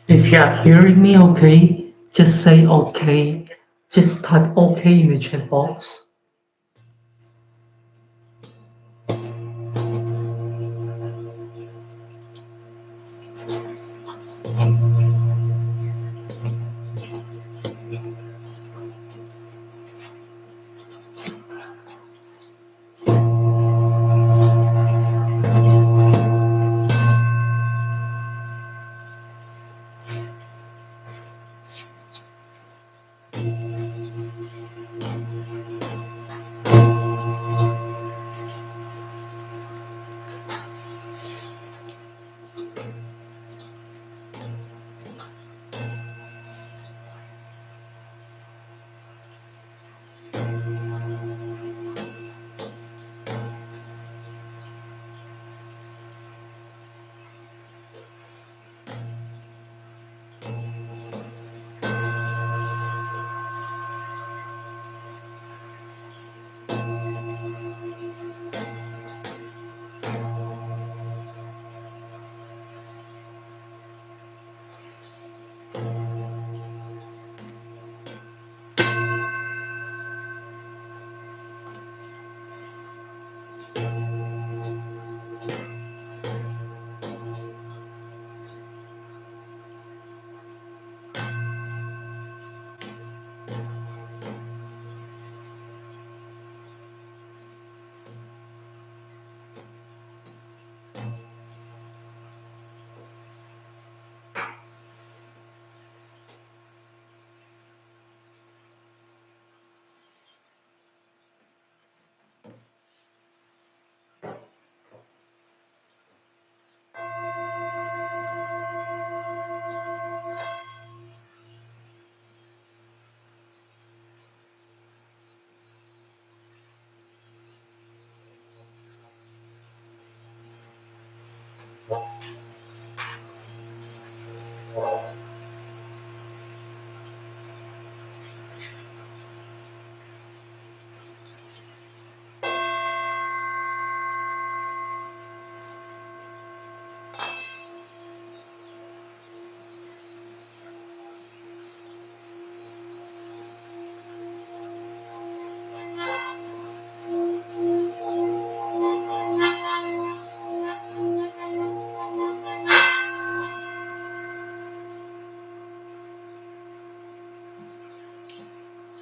If you are hearing me okay, just say okay. Just type okay in the chat box.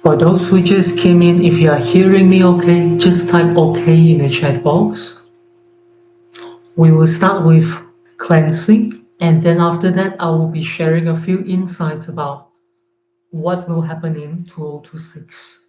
For those who just came in, if you are hearing me okay, just type okay in the chat box. We will start with cleansing, and then after that, I will be sharing a few insights about what will happen in 2026.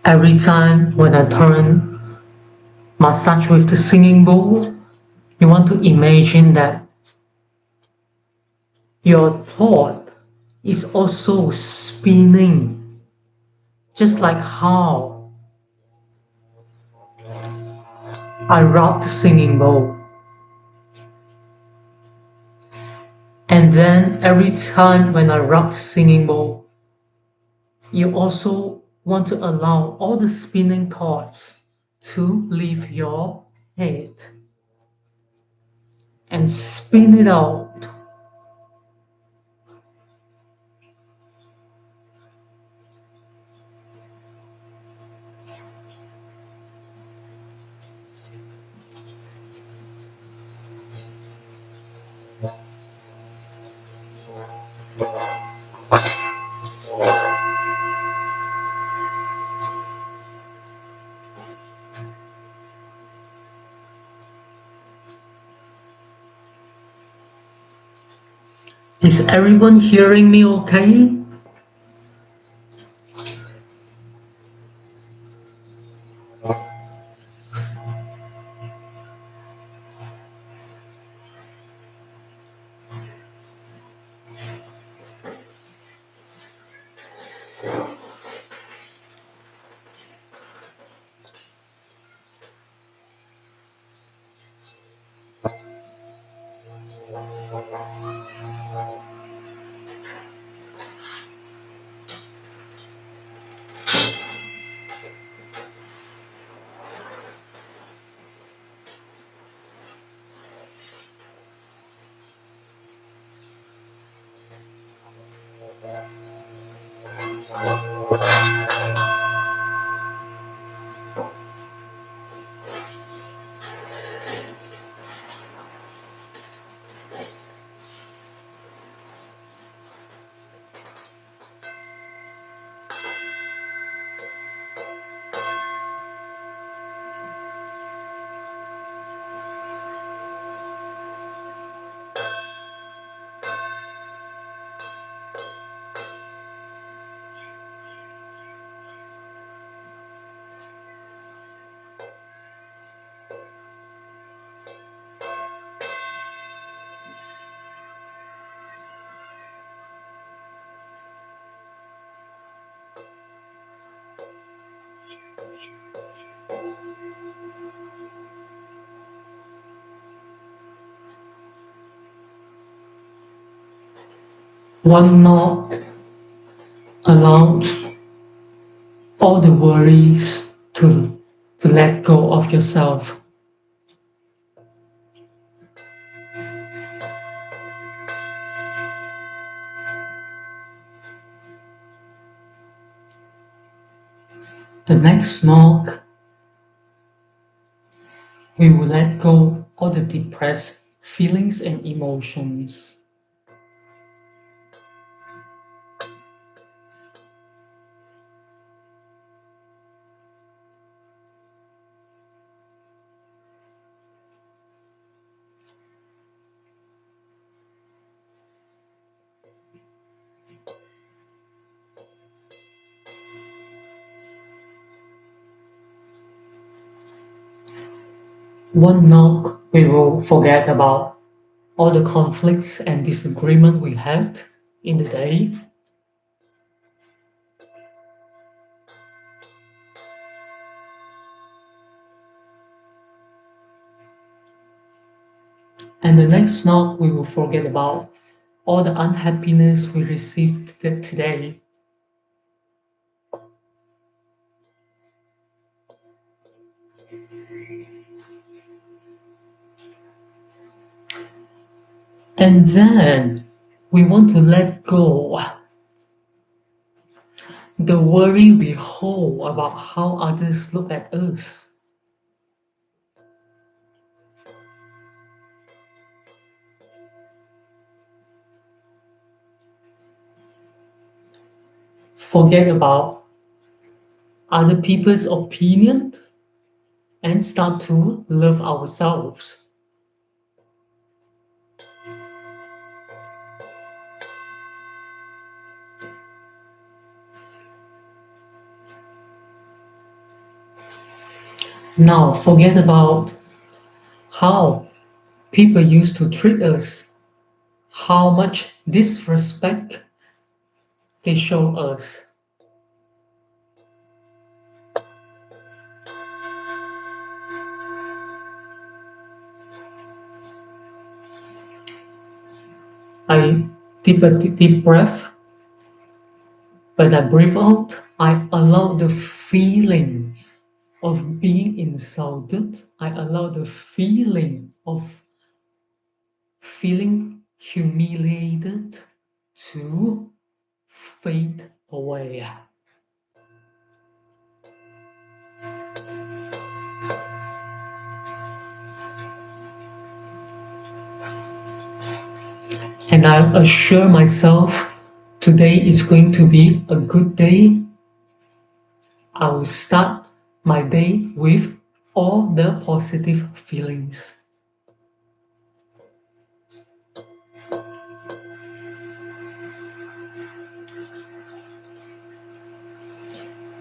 Every time when I turn massage with the singing bowl, you want to imagine that your thought is also spinning, just like how I rock the singing bowl. And then every time when I rock the singing bowl, you also want to allow all the spinning thoughts to leave your head and spin it out. Is everyone hearing me okay? One knock allowed all the worries to let go of yourself. The next knock, we will let go all the depressed feelings and emotions. One knock, we will forget about all the conflicts and disagreement we had in the day. And the next knock, we will forget about all the unhappiness we received today. And then we want to let go the worry we hold about how others look at us. Forget about other people's opinion and start to love ourselves. Now forget about how people used to treat us, how much disrespect they show us. I take a deep breath. When I breathe out, I allow the feeling of being insulted. I allow the feeling of feeling humiliated to fade away. And I assure myself today is going to be a good day. I will start my day with all the positive feelings.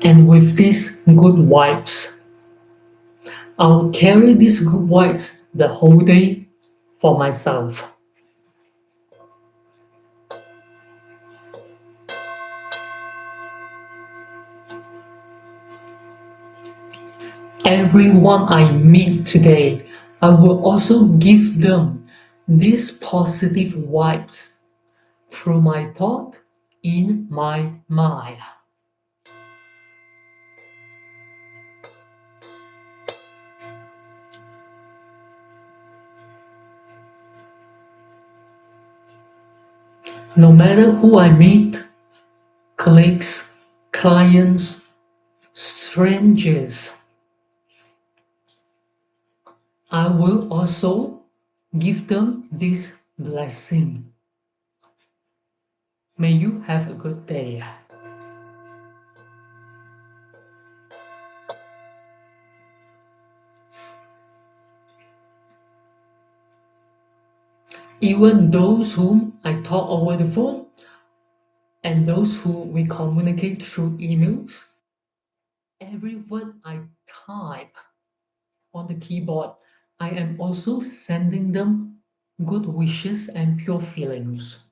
And with these good vibes, I'll carry these good vibes the whole day for myself. Everyone I meet today, I will also give them these positive vibes through my thought in my mind. No matter who I meet, colleagues, clients, strangers, I will also give them this blessing. May you have a good day. Even those whom I talk over the phone and those who we communicate through emails, every word I type on the keyboard, I am also sending them good wishes and pure feelings.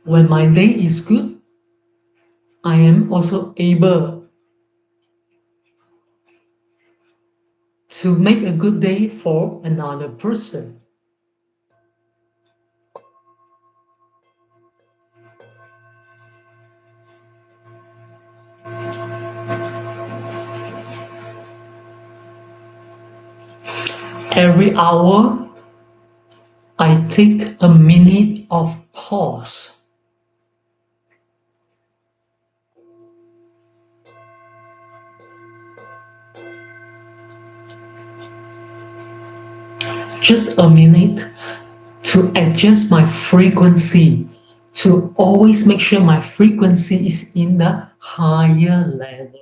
When my day is good, I am also able to make a good day for another person. Every hour, I take a minute of pause. Just a minute to adjust my frequency, to always make sure my frequency is in the higher level.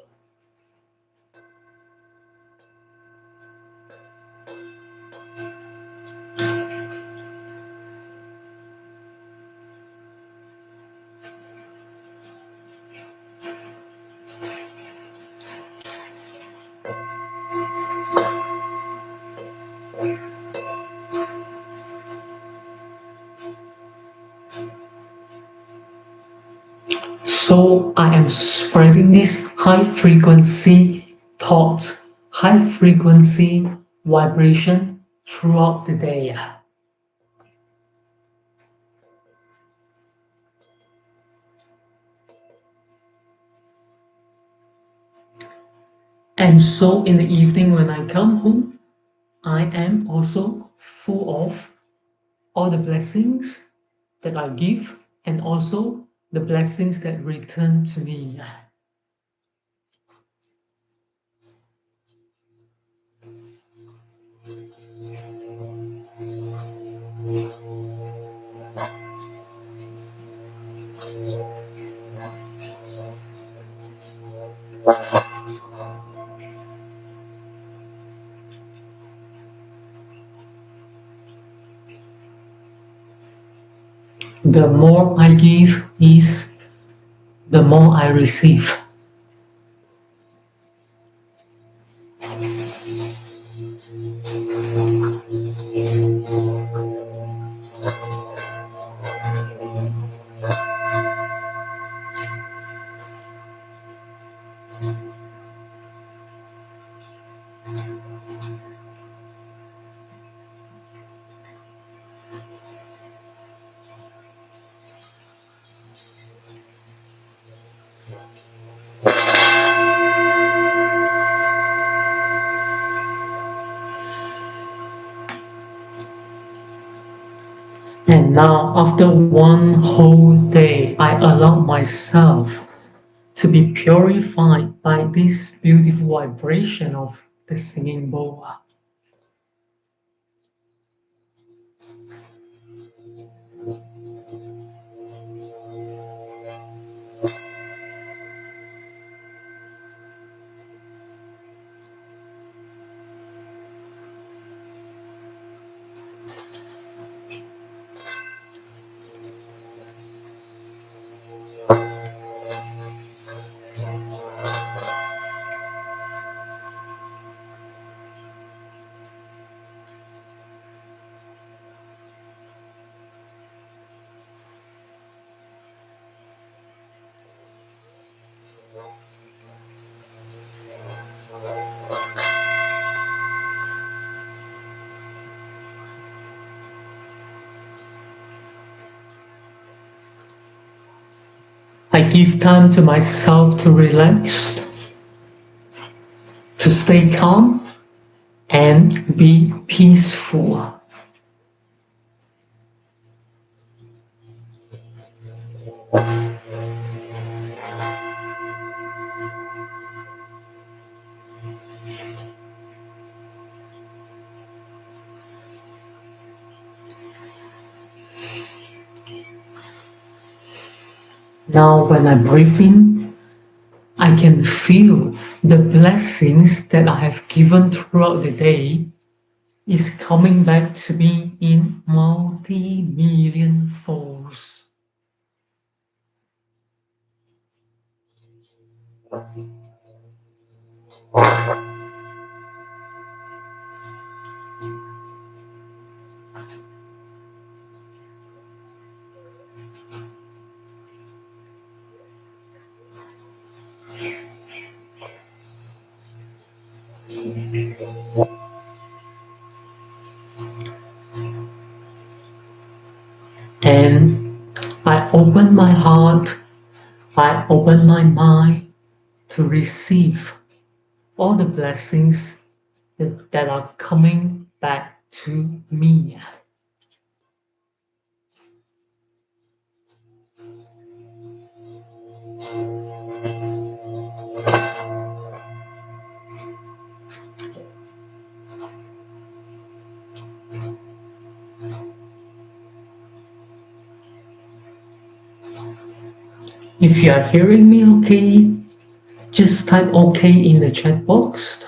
So I am spreading this high frequency thoughts, high frequency vibration throughout the day. And so in the evening when I come home, I am also full of all the blessings that I give and also the blessings that return to me. The more I give is the more I receive. And now, after one whole day, I allow myself to be purified by this beautiful vibration of the singing bowl. I give time to myself to relax, to stay calm, and be peaceful. Now, when I breathe in, I can feel the blessings that I have given throughout the day is coming back to me in multi-million folds. And I open my heart, I open my mind to receive all the blessings that are coming back to me. If you are hearing me okay, just type okay in the chat box.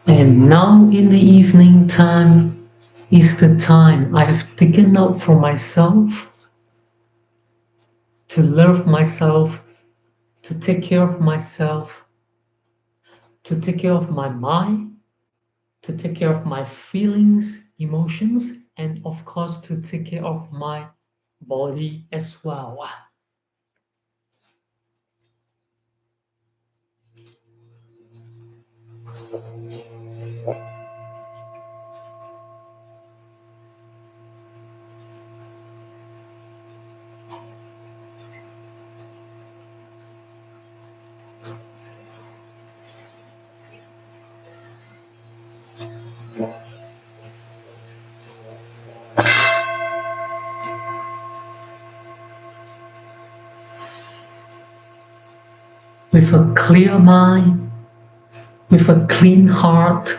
And now in the evening time is the time I have taken out for myself to love myself, to take care of myself, to take care of my mind, to take care of my feelings, emotions, and of course to take care of my body as well. With a clear mind, with a clean heart,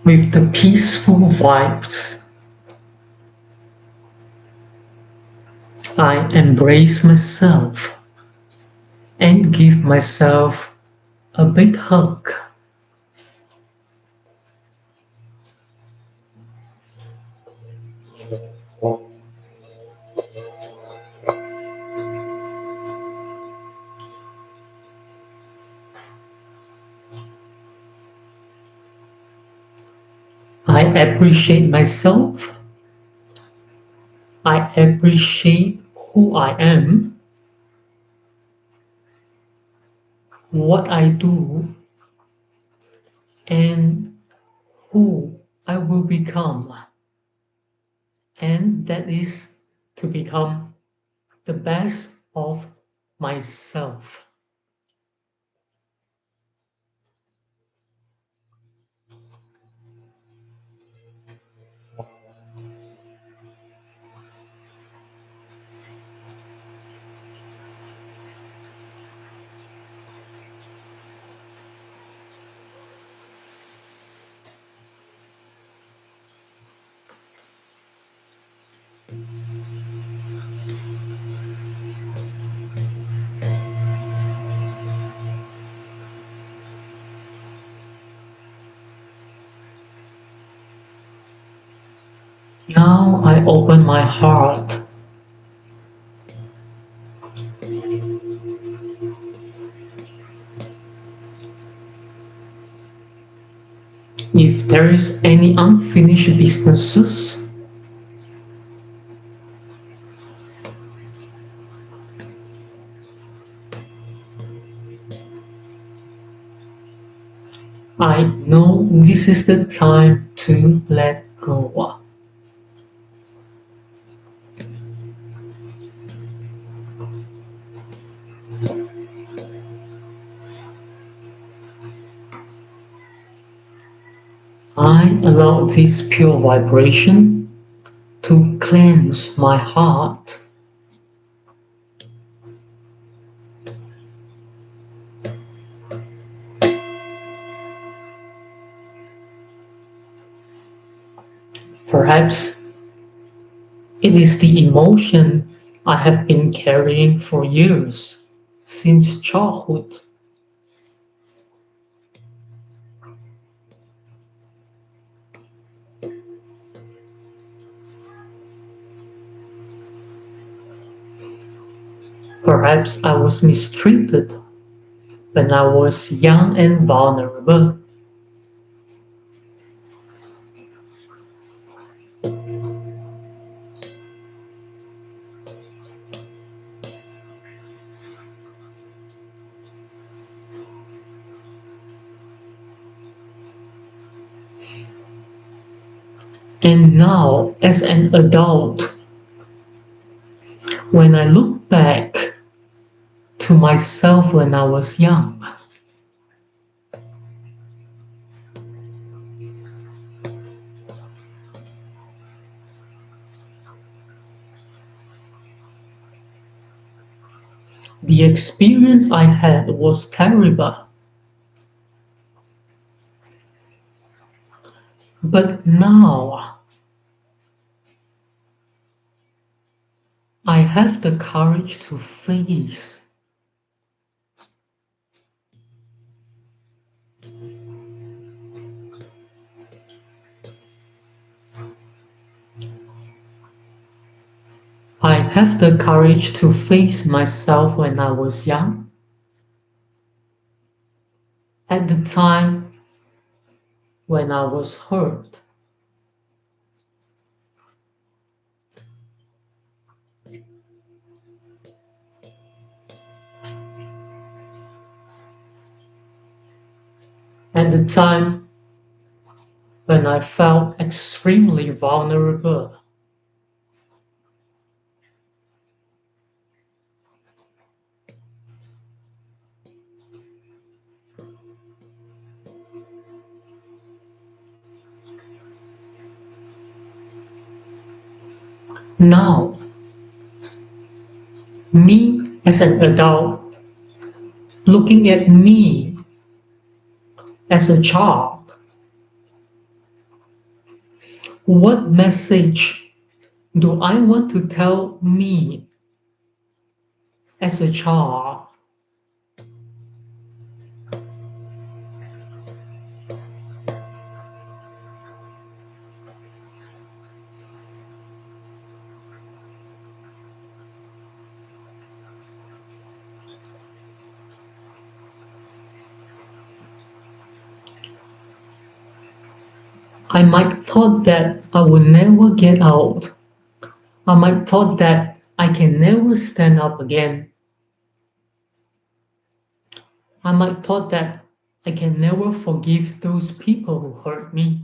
with the peaceful vibes, I embrace myself and give myself a big hug. I appreciate myself. I appreciate who I am, what I do, and who I will become. And that is to become the best of myself. Now I open my heart. If there is any unfinished businesses, I know this is the time to let go. I allow this pure vibration to cleanse my heart. Perhaps it is the emotion I have been carrying for years, since childhood. Perhaps I was mistreated when I was young and vulnerable. And now, as an adult, when I look back to myself when I was young, the experience I had was terrible. But now I have the courage to face. I have the courage to face myself when I was young, at the time when I was hurt. At the time when I felt extremely vulnerable. Now, me as an adult, looking at me as a child, what message do I want to tell me as a child? I might thought that I would never get out. I might thought that I can never stand up again. I might thought that I can never forgive those people who hurt me.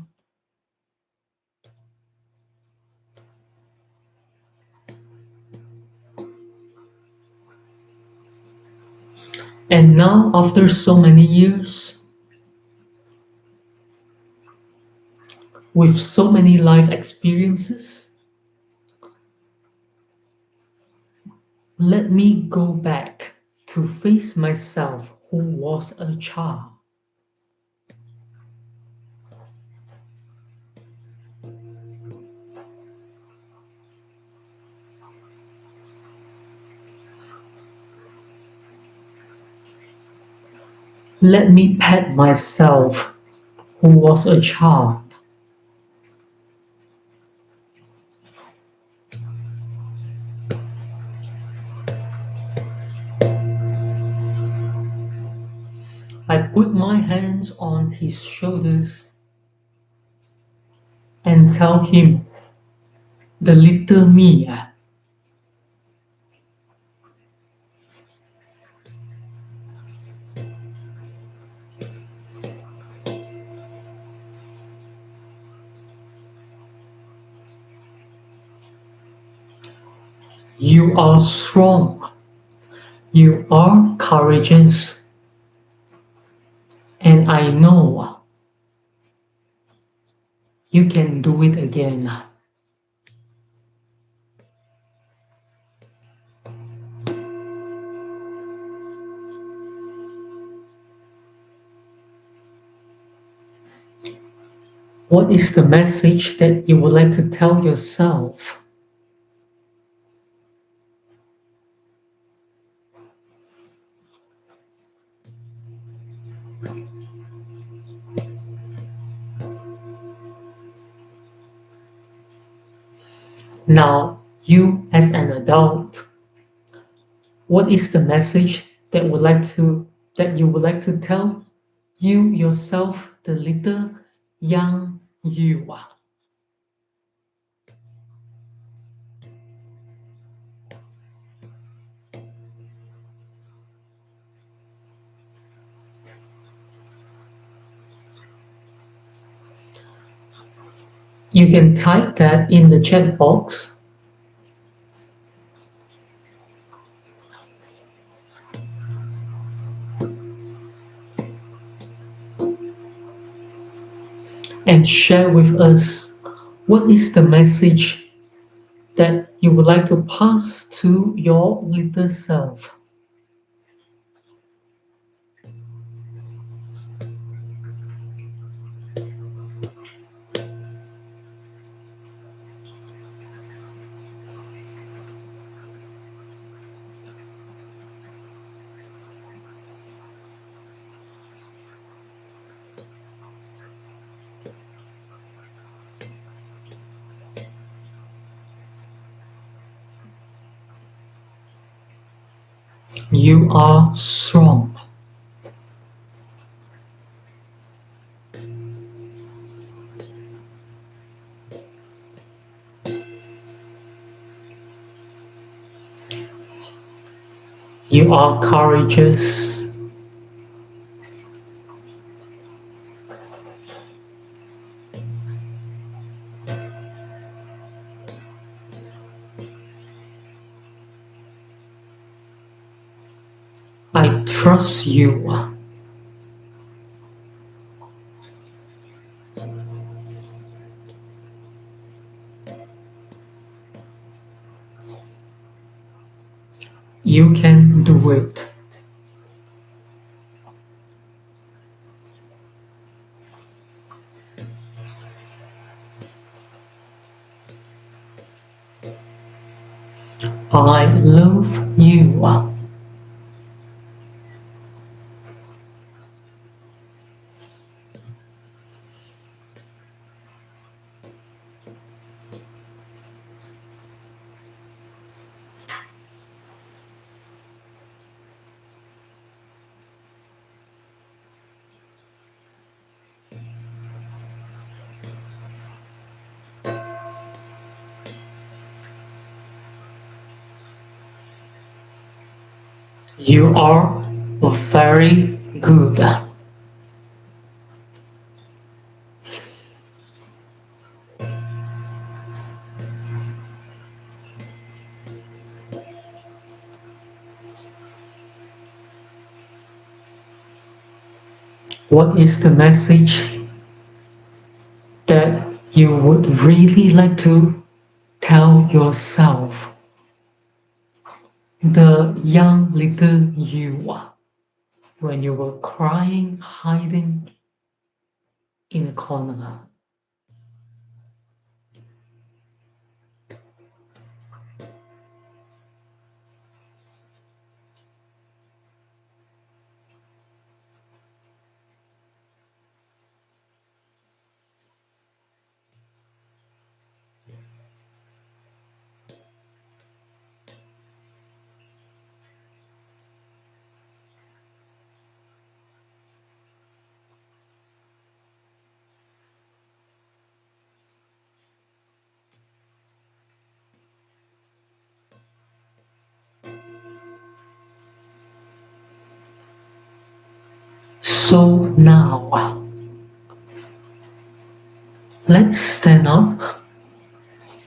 And now, after so many years, with so many life experiences, let me go back to face myself who was a child. Let me pat myself who was a child. I put my hands on his shoulders and tell him, the little me, you are strong, you are courageous, and I know you can do it again. What is the message that you would like to tell yourself? Now, you as an adult, what is the message that you would like to tell you yourself, the little young you? You can type that in the chat box and share with us what is the message that you would like to pass to your little self. You are strong. You are courageous. I trust you. You can do it. I love you. You are very good. What is the message that you would really like to tell yourself, the young little you, when you were crying, hiding in a corner? So now, let's stand up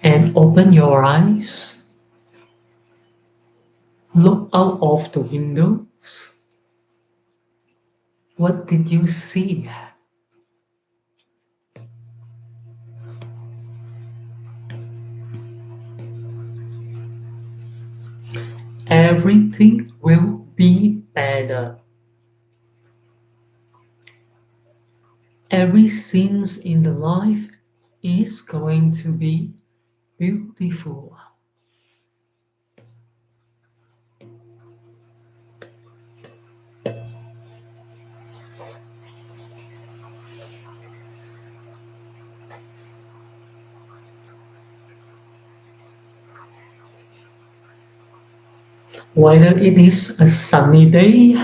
and open your eyes. Look out of the windows. What did you see? Everything will be better. Every scene in the life is going to be beautiful. Whether it is a sunny day,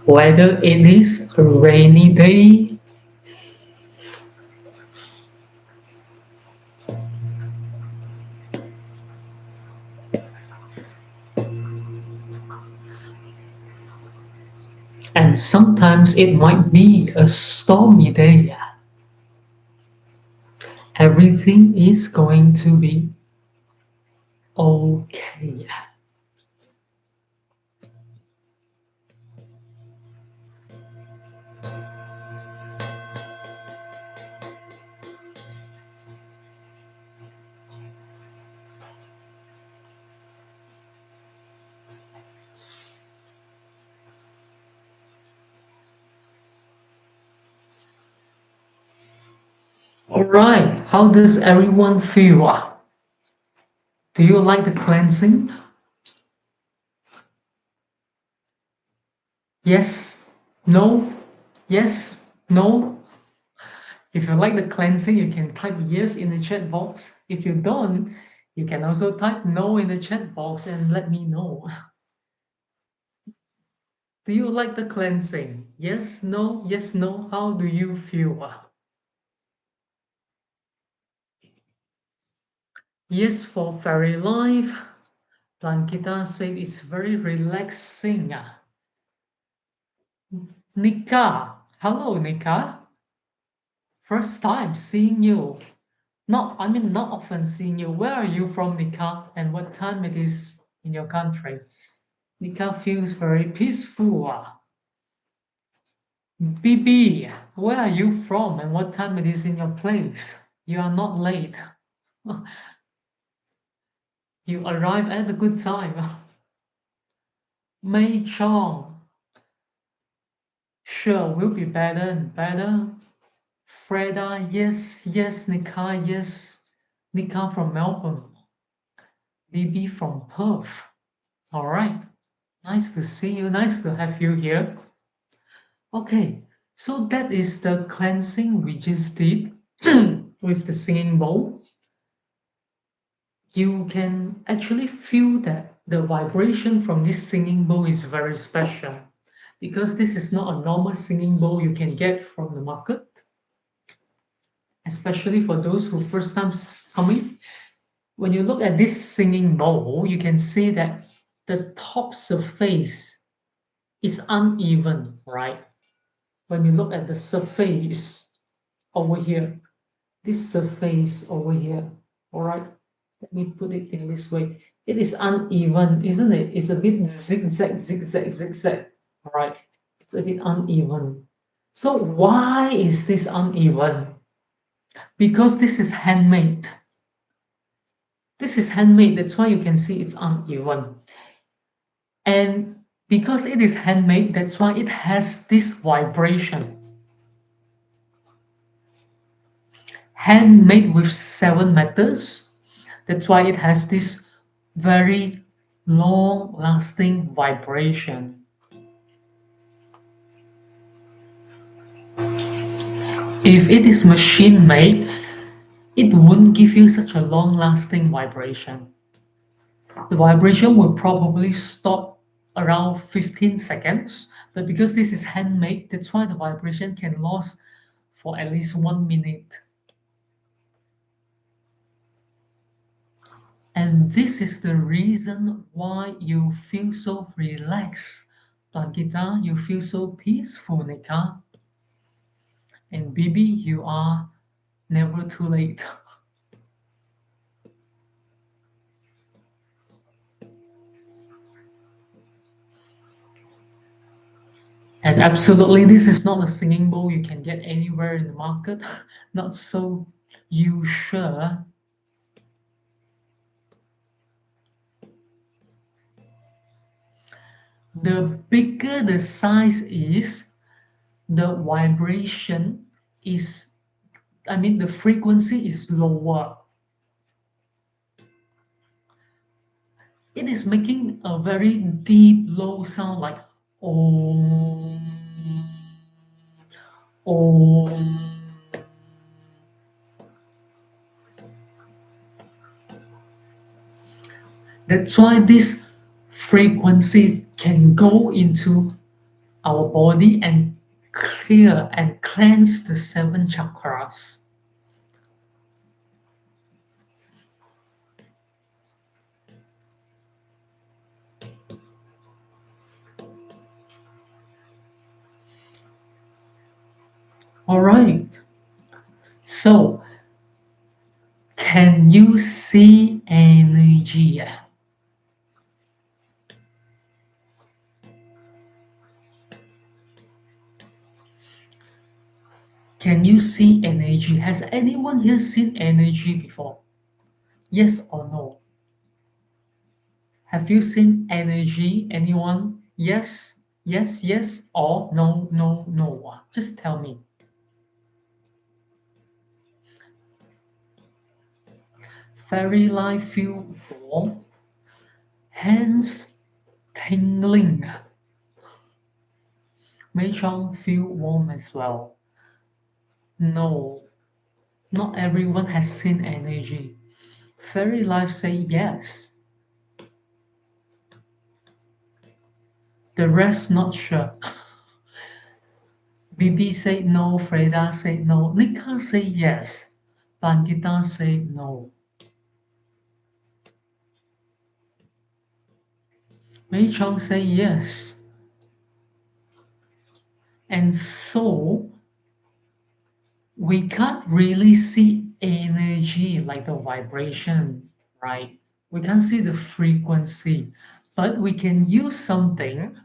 whether it is a rainy day, and sometimes it might be a stormy day, everything is going to be okay. Alright, how does everyone feel? Do you like the cleansing? Yes, no, yes, no. If you like the cleansing, you can type yes in the chat box. If you don't, you can also type no in the chat box and let me know. Do you like the cleansing? Yes, no, yes, no. How do you feel? Yes, for fairy life. Blankita said it's very relaxing. Nika, hello Nika. First time seeing you. Not often seeing you. Where are you from, Nika? And what time it is in your country? Nika feels very peaceful. BB, where are you from and what time it is in your place? You are not late. You arrive at a good time. Mei Chong, sure, will be better and better. Freda, yes, yes, Nika, yes. Nika from Melbourne. BB from Perth. All right. Nice to see you. Nice to have you here. Okay, so that is the cleansing we just did with the singing bowl. You can actually feel that the vibration from this singing bowl is very special. because this is not a normal singing bowl you can get from the market, especially for those who first time coming. When you look at this singing bowl, you can see that the top surface is uneven, right? When you look at the surface over here, this surface over here, all right? Let me put it in this way. It is uneven, isn't it? It's a bit zigzag, zigzag, zigzag, all right? It's a bit uneven. So why is this uneven? Because this is handmade. This is handmade, that's why you can see it's uneven. And because it is handmade, that's why it has this vibration. Handmade with 7 metals, that's why it has this very long lasting vibration. If it is machine made, it wouldn't give you such a long lasting vibration. The vibration will probably stop around 15 seconds, but because this is handmade, that's why the vibration can last for at least 1 minute. And this is the reason why you feel so relaxed. Plangita, you feel so peaceful, Nika. And Bibi, you are never too late. And absolutely, this is not a singing bowl you can get anywhere in the market. Not so you sure. The bigger the size is, the vibration is, I mean, the frequency is lower. It is making a very deep, low sound like om, om. That's why this frequency can go into our body and clear and cleanse the 7 chakras. All right. So, can you see energy? Can you see energy? Has anyone here seen energy before? Yes or no? Have you seen energy? Anyone? Yes, yes, yes, or no, no, no. Just tell me. Fairy life feel warm, hands tingling. Mei Chong feel warm as well. No, not everyone has seen energy. Fairy life say yes. The rest not sure. Bibi say no, Freda say no, Nika say yes, Bandita say no. Mei Chong say yes. And so we can't really see energy like the vibration, right? We can't see the frequency, but we can use something,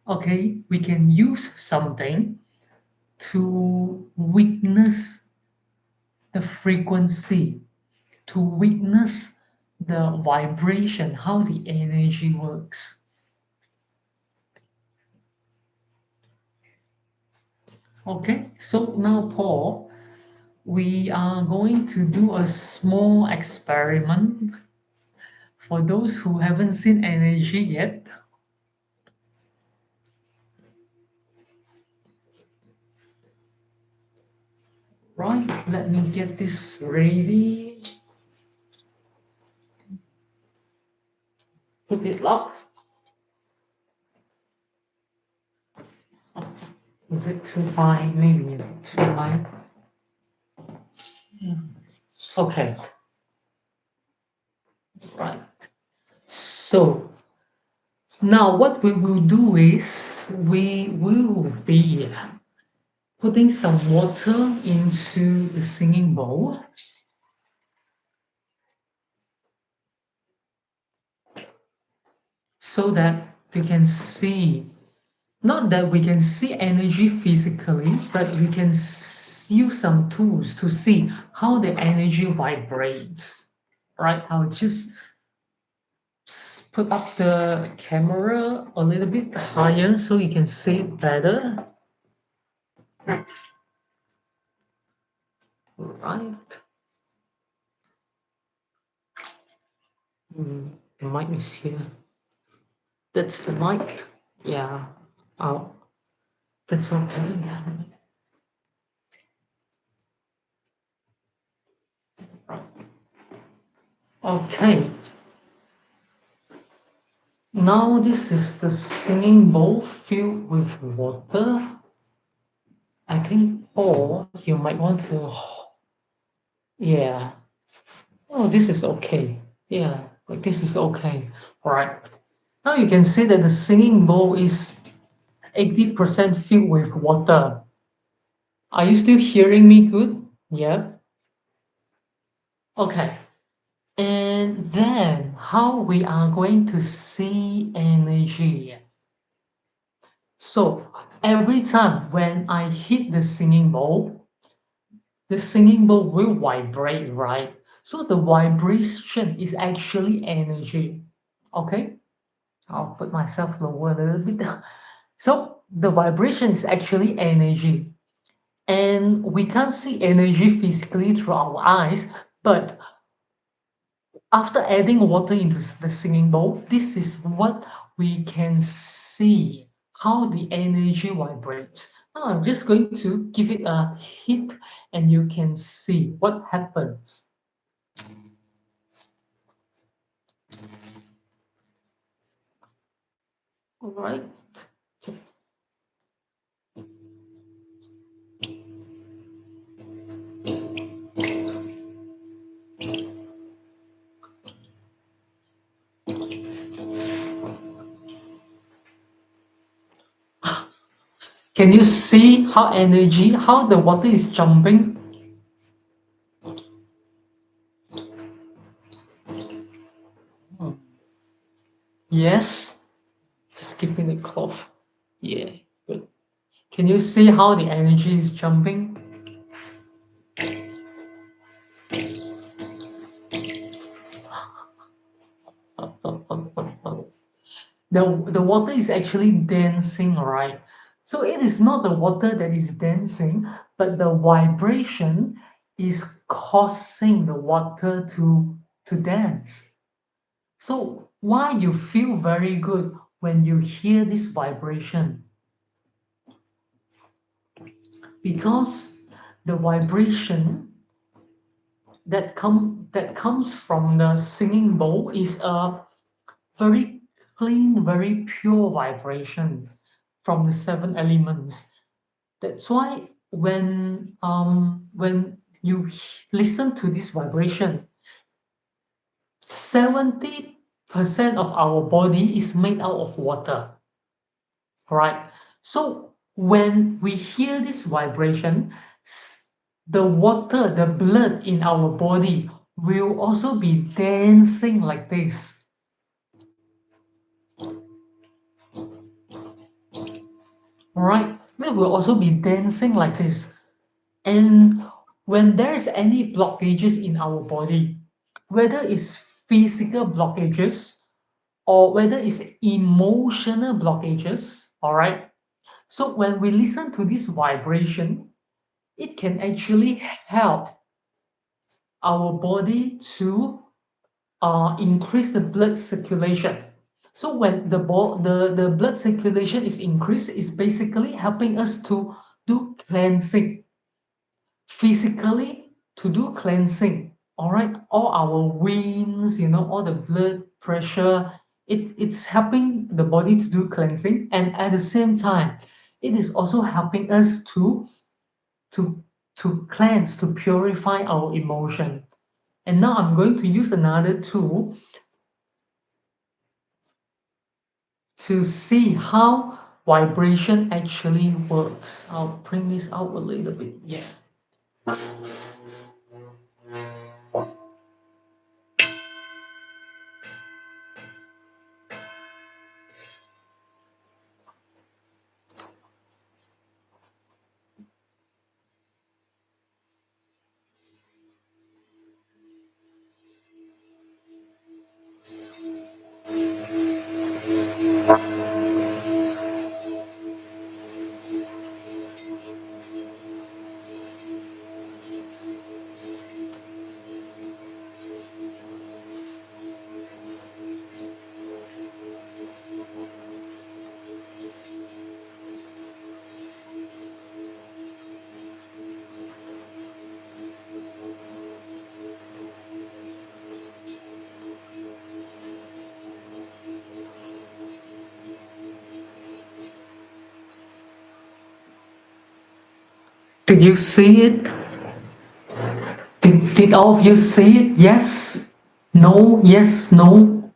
okay? We can use something to witness the frequency, to witness the vibration, how the energy works. Okay, so now, Paul, we are going to do a small experiment for those who haven't seen energy yet. Right, let me get this ready. Put it up. Is it too high? Maybe too high. Okay, right. So now what we will do is we will be putting some water into the singing bowl so that we can see, not that we can see energy physically, but we can use some tools to see how the energy vibrates, right? I'll just put up the camera a little bit higher so you can see it better. Right. The mic is here. That's the mic. Yeah. Oh, that's okay. Okay. Now this is the singing bowl filled with water. I think, or you might want to, yeah. Oh, this is okay. Yeah, like this is okay. All right. Now you can see that the singing bowl is 80% filled with water. Are you still hearing me good? Yeah. Okay. And then how we are going to see energy. So every time when I hit the singing bowl will vibrate, right? So the vibration is actually energy. Okay? I'll put myself lower a little bit. So the vibration is actually energy. And we can't see energy physically through our eyes, but after adding water into the singing bowl, this is what we can see how the energy vibrates. Now I'm just going to give it a hit and you can see what happens. All right. Can you see how the water is jumping? Yes. Just keeping it close. Yeah, good. Can you see how the energy is jumping? The water is actually dancing, right? So it is not the water that is dancing, but the vibration is causing the water to dance. So why you feel very good when you hear this vibration? Because the vibration that comes from the singing bowl is a very clean, very pure vibration from the seven elements. That's why when you listen to this vibration, 70% of our body is made out of water, right? So when we hear this vibration, the water, the blood in our body will also be dancing like this. Right? It will also be dancing like this. And when there's any blockages in our body, whether it's physical blockages or whether it's emotional blockages, all right? So when we listen to this vibration, it can actually help our body to increase the blood circulation. So when the blood circulation is increased, it's basically helping us to do cleansing, physically to do cleansing. All right, all our veins, all the blood pressure, it's helping the body to do cleansing, and at the same time, it is also helping us to to cleanse, to purify our emotion. And now I'm going to use another tool to see how vibration actually works. I'll bring this out a little bit. Yeah. Did you see it? Did all of you see it? Yes? No? Yes? No?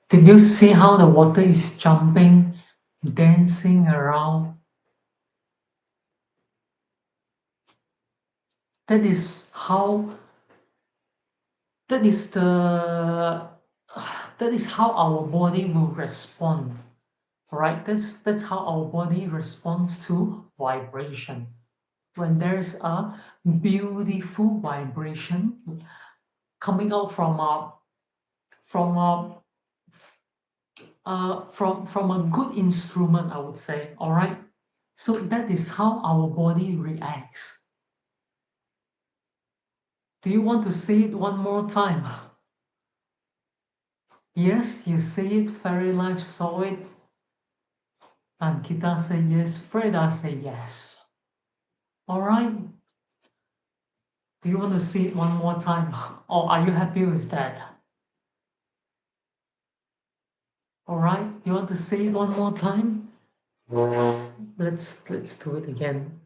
Did you see how the water is jumping, dancing around? That is how, that is the, that is how our body will respond. Right? That's how our body responds to vibration. When there's a beautiful vibration coming out from a from a good instrument, I would say. All right. So that is how our body reacts. Do you want to see it one more time? Yes, you see it. Fairy Life saw it. And Kita said yes. Freda said yes. All right. Do you want to see it one more time? Or are you happy with that? All right. You want to see it one more time? Let's do it again.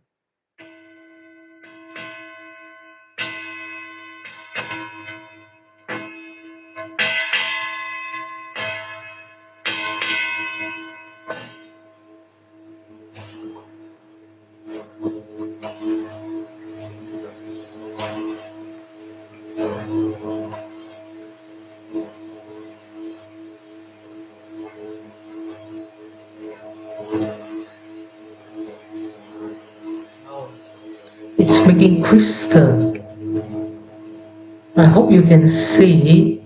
It's making crystal. I hope you can see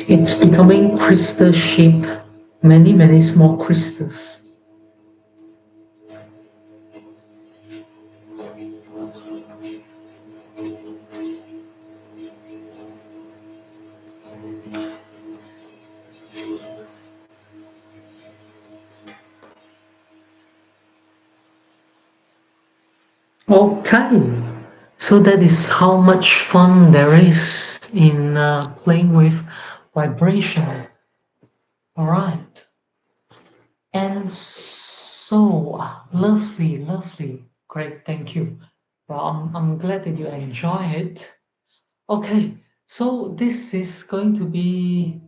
it's becoming crystal shape. Many small crystals. Okay. So that is how much fun there is in playing with vibration. All right. And so lovely, lovely. Great, thank you. Well, I'm glad that you enjoy it. Okay, so this is going to be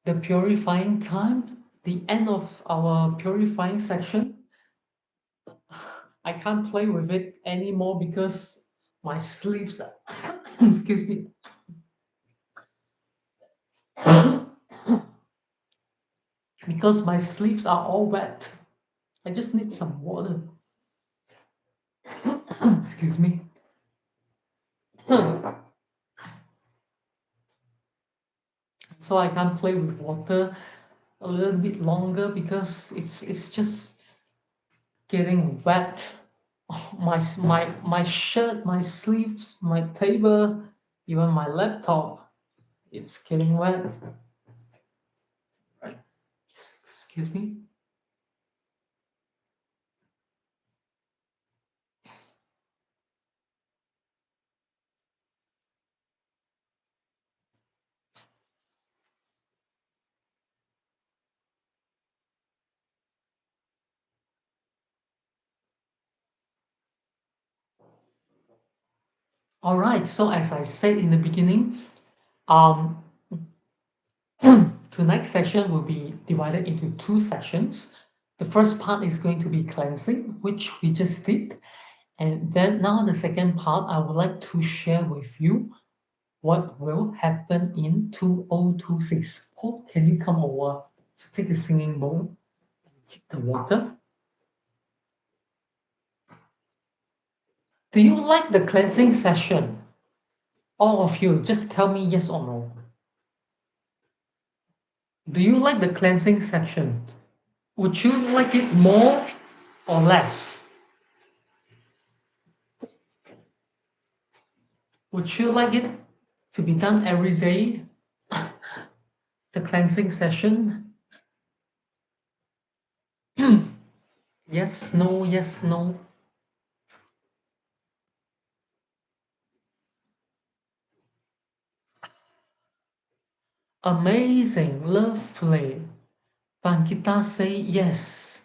the purifying time, the end of our purifying section. I can't play with it anymore because my sleeves, excuse me, because my sleeves are all wet. I just need some water. Excuse me. So I can't play with water a little bit longer because it's just getting wet. My shirt, my sleeves, my table, even my laptop, it's getting wet. Right. Excuse me. All right. So as I said in the beginning, um, tonight's session will be divided into two sessions. The first part is going to be cleansing, which we just did. And then now the second part, I would like to share with you what will happen in 2026. Paul, can you come over to take the singing bowl and take the water? Do you like the cleansing session? All of you, just tell me yes or no. Do you like the cleansing session? Would you like it more or less? Would you like it to be done every day? The cleansing session? Yes, no, yes, no. Amazing, lovely. Pankita say yes.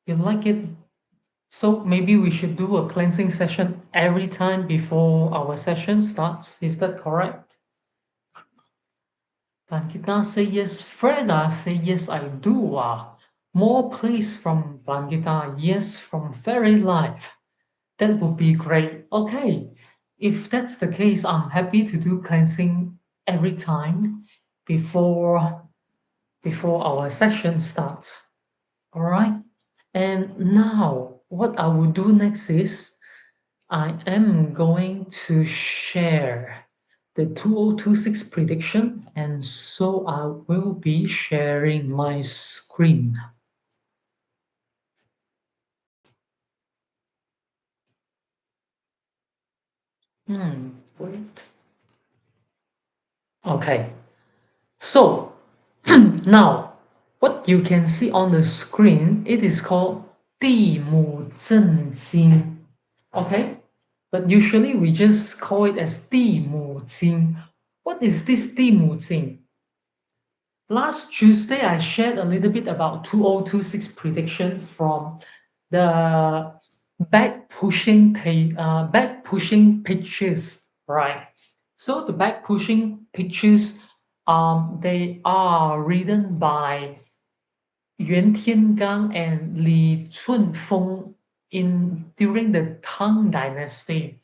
You like it? So maybe we should do a cleansing session every time before our session starts. Is that correct? Pankita say yes. Freda say yes, I do. More please from Pankita. Yes, from Fairy Life. That would be great. Okay. If that's the case, I'm happy to do cleansing every time before before our session starts. All right. And now, what I will do next is I am going to share the 2026 prediction, and so I will be sharing my screen. Wait. Okay. So now, what you can see on the screen, it is called 地母正经. Okay? But usually we just call it as 地母经. What is this 地母经? Last Tuesday, I shared a little bit about 2026 prediction from the back pushing pictures, right? So the back pushing pictures, they are written by Yuan Tiangang and Li Chunfeng in during the Tang Dynasty,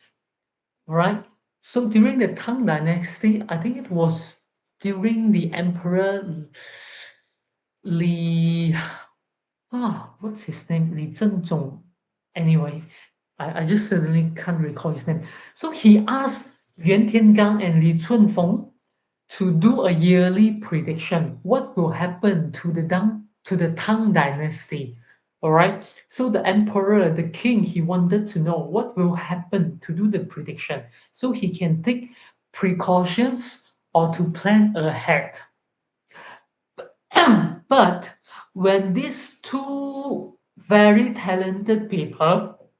right? So during the Tang Dynasty, I think it was during the Emperor Li, what's his name? Li Zhenzong. Anyway, I just suddenly can't recall his name. So he asked Yuan Tiangang and Li Chunfeng to do a yearly prediction. What will happen to the Tang Dynasty? All right. So the emperor, the king, he wanted to know what will happen to do the prediction, so he can take precautions or to plan ahead. But when these two very talented people,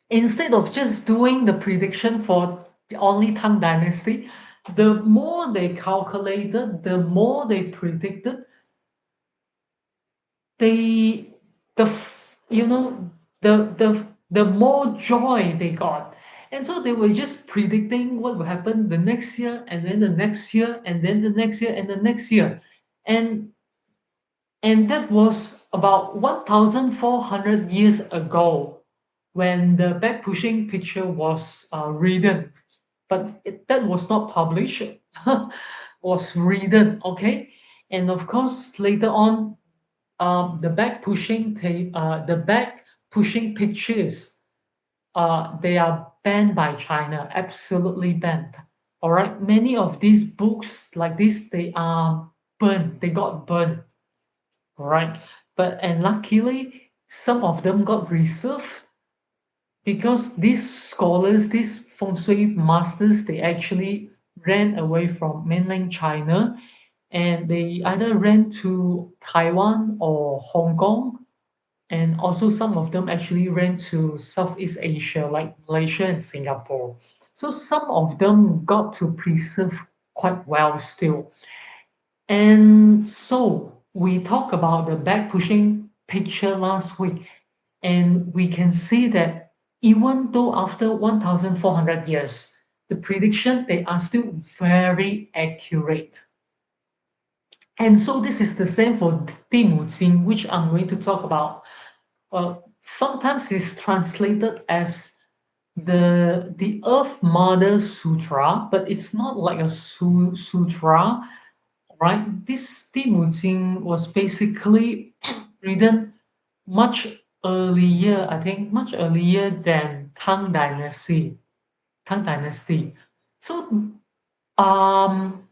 instead of just doing the prediction for the only Tang Dynasty, the more they calculated, the more they predicted, they you know the more joy they got. And so they were just predicting what will happen the next year, and then the next year, and then the next year, and the next year. And that was about 1400 years ago when the back pushing picture was written, but that was not published. Was written, okay. And of course later on, the back pushing pictures, they are banned by China, absolutely banned. All right, many of these books like this, they are burned, they got burned. All right, but and luckily some of them got reserved because these scholars, these feng shui masters, they actually ran away from mainland China, and they either ran to Taiwan or Hong Kong, and also some of them actually ran to Southeast Asia like Malaysia and Singapore. So some of them got to preserve quite well still. And so we talked about the back pushing picture last week, and we can see that even though after 1,400 years, the prediction they are still very accurate. And so this is the same for Dimujing, which I'm going to talk about. Sometimes it's translated as the Earth Mother Sutra, but it's not like a sutra, right? This Dimujing was basically written much earlier, I think, much earlier than Tang Dynasty. Tang Dynasty. So, um,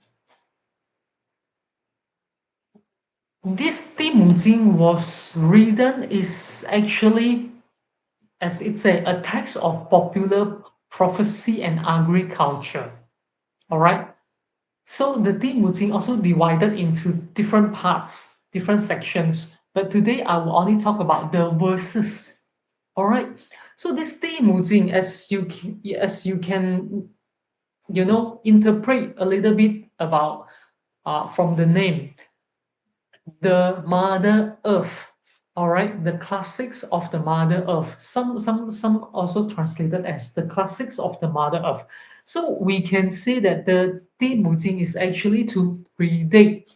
this Dimujing was written is actually, as it's a text of popular prophecy and agriculture. All right. So the Dimujing also divided into different parts, different sections. But today I will only talk about the verses. All right. So this Dimujing, as you can interpret a little bit about from the name, the Mother Earth. All right, the classics of the Mother Earth. Some also translated as the classics of the Mother Earth. So we can say that the Dimujing is actually to predict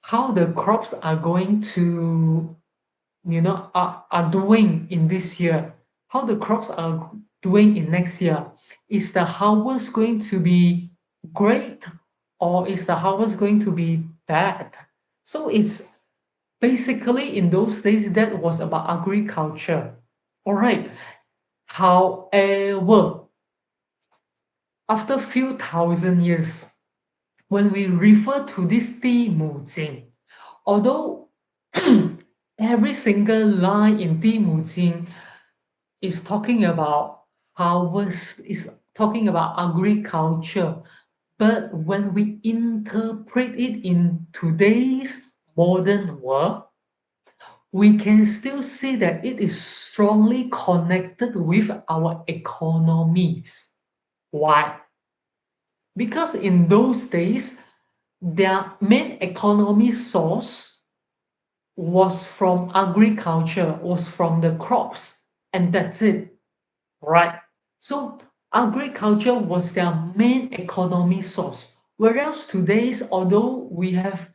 how the crops are going to are doing in this year, how the crops are doing in next year. Is the harvest going to be great, or is the harvest going to be bad? So it's basically in those days that was about agriculture. All right. However, after few thousand years, when we refer to this Dimujing, although every single line in Dimujing is talking about harvest, is talking about agriculture. But when we interpret it in today's modern world, we can still see that it is strongly connected with our economies. Why? Because in those days, their main economy source was from agriculture, was from the crops, and that's it, right? So agriculture was their main economy source. Whereas today's, although we have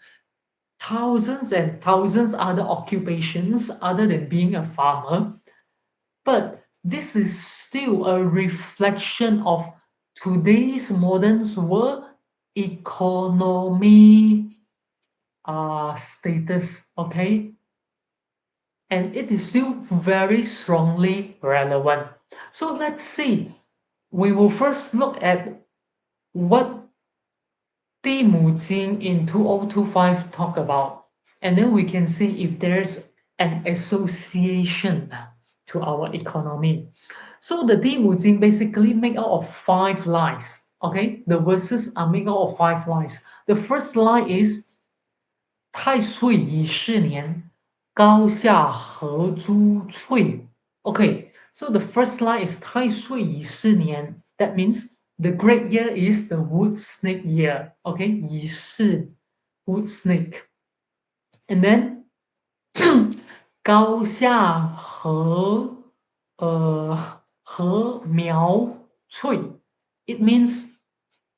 thousands and thousands other occupations other than being a farmer, but this is still a reflection of today's modern world economy status, okay? And it is still very strongly relevant. So let's see. We will first look at what Mu Jing in 2025 talk about, and then we can see if there's an association to our economy. So the Mu Jing basically make out of five lines. Okay, the verses are made out of five lines. The first line is 太岁乙是年，高下合珠翠. Okay, so the first line is 太岁乙是年. That means the great year is the wood snake year. Okay, 乙是 wood snake. And then 高下禾苗翠. It means,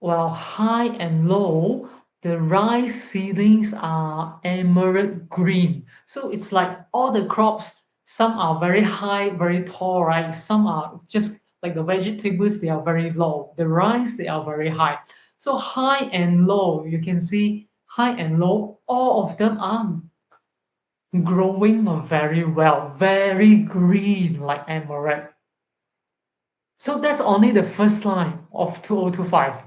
well, high and low, the rice seedlings are emerald green. So it's like all the crops, some are very high, very tall, right? Some are just like the vegetables, they are very low. The rice, they are very high. So high and low, you can see high and low, all of them are growing very well, very green like emerald. So that's only the first line of 2025.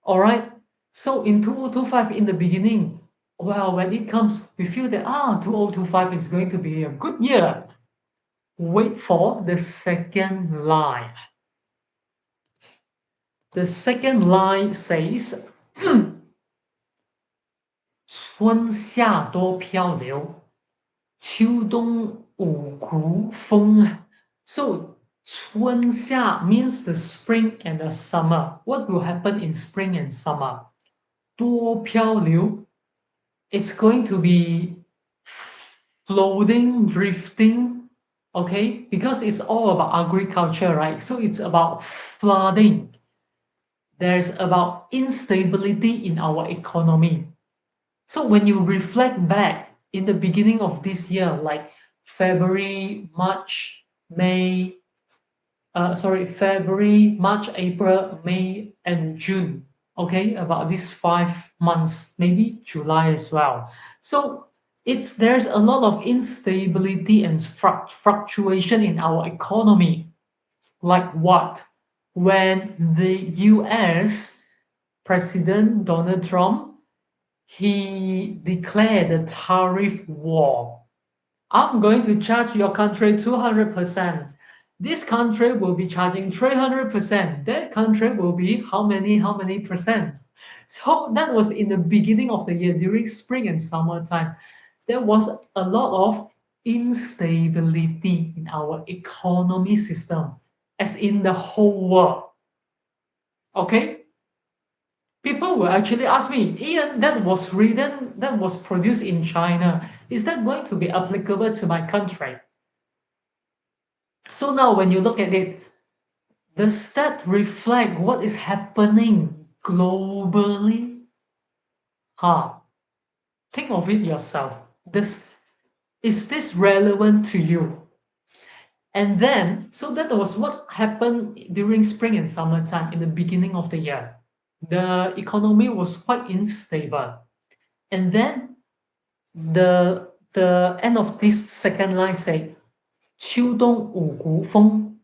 All right. So in 2025, in the beginning, well, when it comes, we feel that 2025 is going to be a good year. Wait for the second line. The second line says 春夏多漂流，秋冬五谷丰. So 春夏 means the spring and the summer. What will happen in spring and summer? 多漂流, it's going to be floating, drifting, Okay, because it's all about agriculture, right? So it's about flooding. There's about instability in our economy. So when you reflect back in the beginning of this year, like February, March, May, February, March, April, May, and June. Okay, about these 5 months, maybe July as well. So it's there's a lot of instability and fluctuation in our economy. Like what? When the U.S. President Donald Trump he declared a tariff war. I'm going to charge your country 200%. This country will be charging 300%. That country will be how many percent? So that was in the beginning of the year during spring and summertime. There was a lot of instability in our economy system, as in the whole world. Okay? People will actually ask me, Ian, that was produced in China. Is that going to be applicable to my country? So now when you look at it, does that reflect what is happening globally? Huh. Think of it yourself. Is this relevant to you? And then, so that was what happened during spring and summertime in the beginning of the year. The economy was quite unstable. And then the end of this second line say 秋冬五谷丰.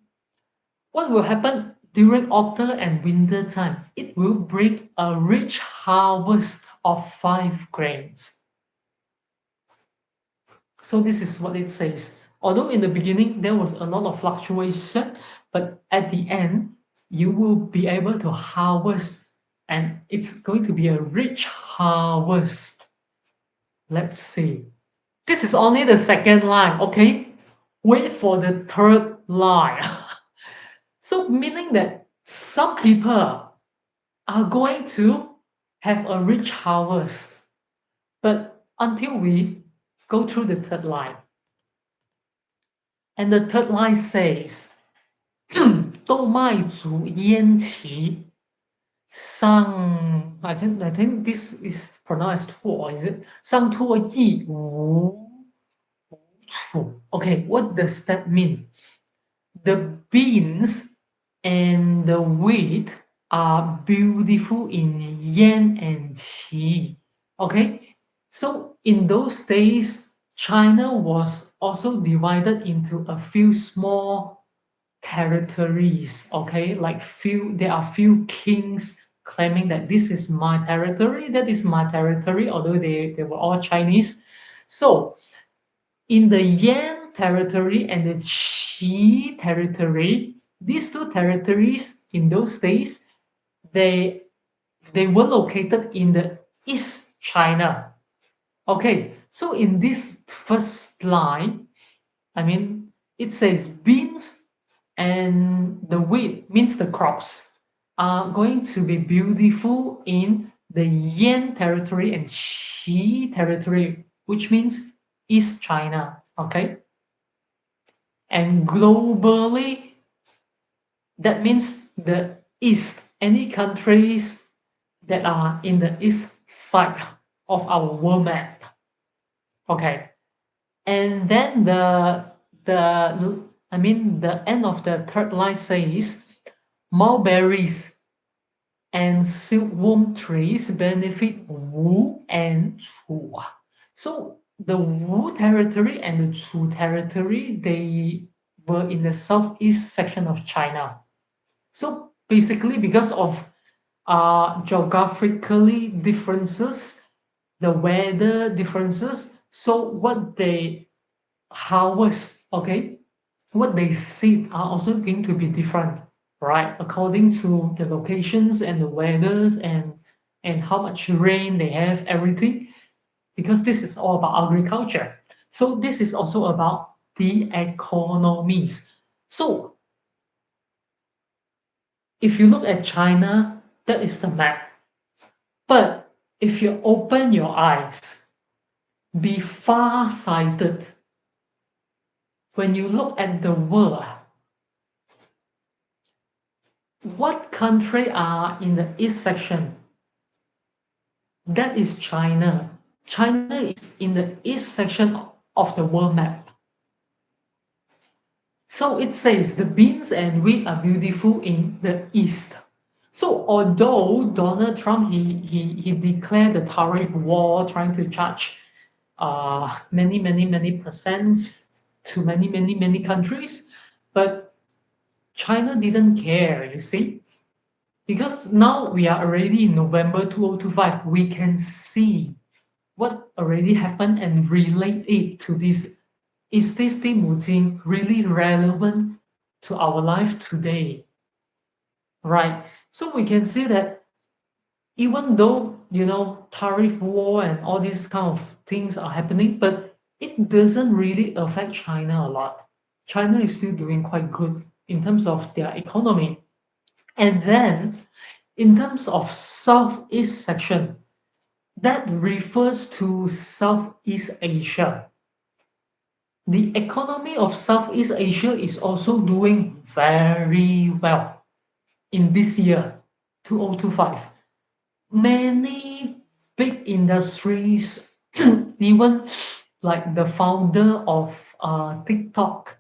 What will happen during autumn and winter time? It will bring a rich harvest of five grains. So this is what it says. Although in the beginning there was a lot of fluctuation, but at the end you will be able to harvest and it's going to be a rich harvest. Let's see. This is only the second line, okay? Wait for the third line. So meaning that some people are going to have a rich harvest. But until we go through the third line, and the third line says, 豆麦族烟旗上, I think this is pronounced for, is it? 上脱一无楚. Okay, what does that mean? The beans and the wheat are beautiful in yan and qi. Okay, so in those days, China was also divided into a few small territories. Okay, like there are few kings claiming that this is my territory, that is my territory, although they were all Chinese. So in the Yan territory and the Qi territory, these two territories in those days, they they were located in the East China. Okay, so in this first line, I mean, it says beans and the wheat means the crops are going to be beautiful in the Yan territory and Qi territory, which means East China. Okay, and globally, that means the East, any countries that are in the East side of our world map. Okay, and then the end of the third line says mulberries and silkworm trees benefit Wu and Chu. So the Wu territory and the Chu territory, they were in the southeast section of China. So basically, because of geographically differences, the weather differences, so what they harvest, okay, what they seed are also going to be different, right? According to the locations and the weathers and how much rain they have, everything, because this is all about agriculture. So this is also about the economies. So if you look at China, that is the map. But if you open your eyes, be far-sighted, When you look at the world, what country are in the east section? That is China. China is in the east section of the world map. So it says the beans and wheat are beautiful in the east. So although Donald Trump he declared the tariff war, trying to charge many percents to many countries, but China didn't care. You see, because now we are already in November 2025, we can see what already happened and relate it to this. Is this Timujin really relevant to our life today? Right. So we can see that even though tariff war and all these kind of things are happening, but it doesn't really affect China a lot. China is still doing quite good in terms of their economy. And then in terms of Southeast section, that refers to Southeast Asia. The economy of Southeast Asia is also doing very well in this year, 2025. Many big industries, even like the founder of TikTok,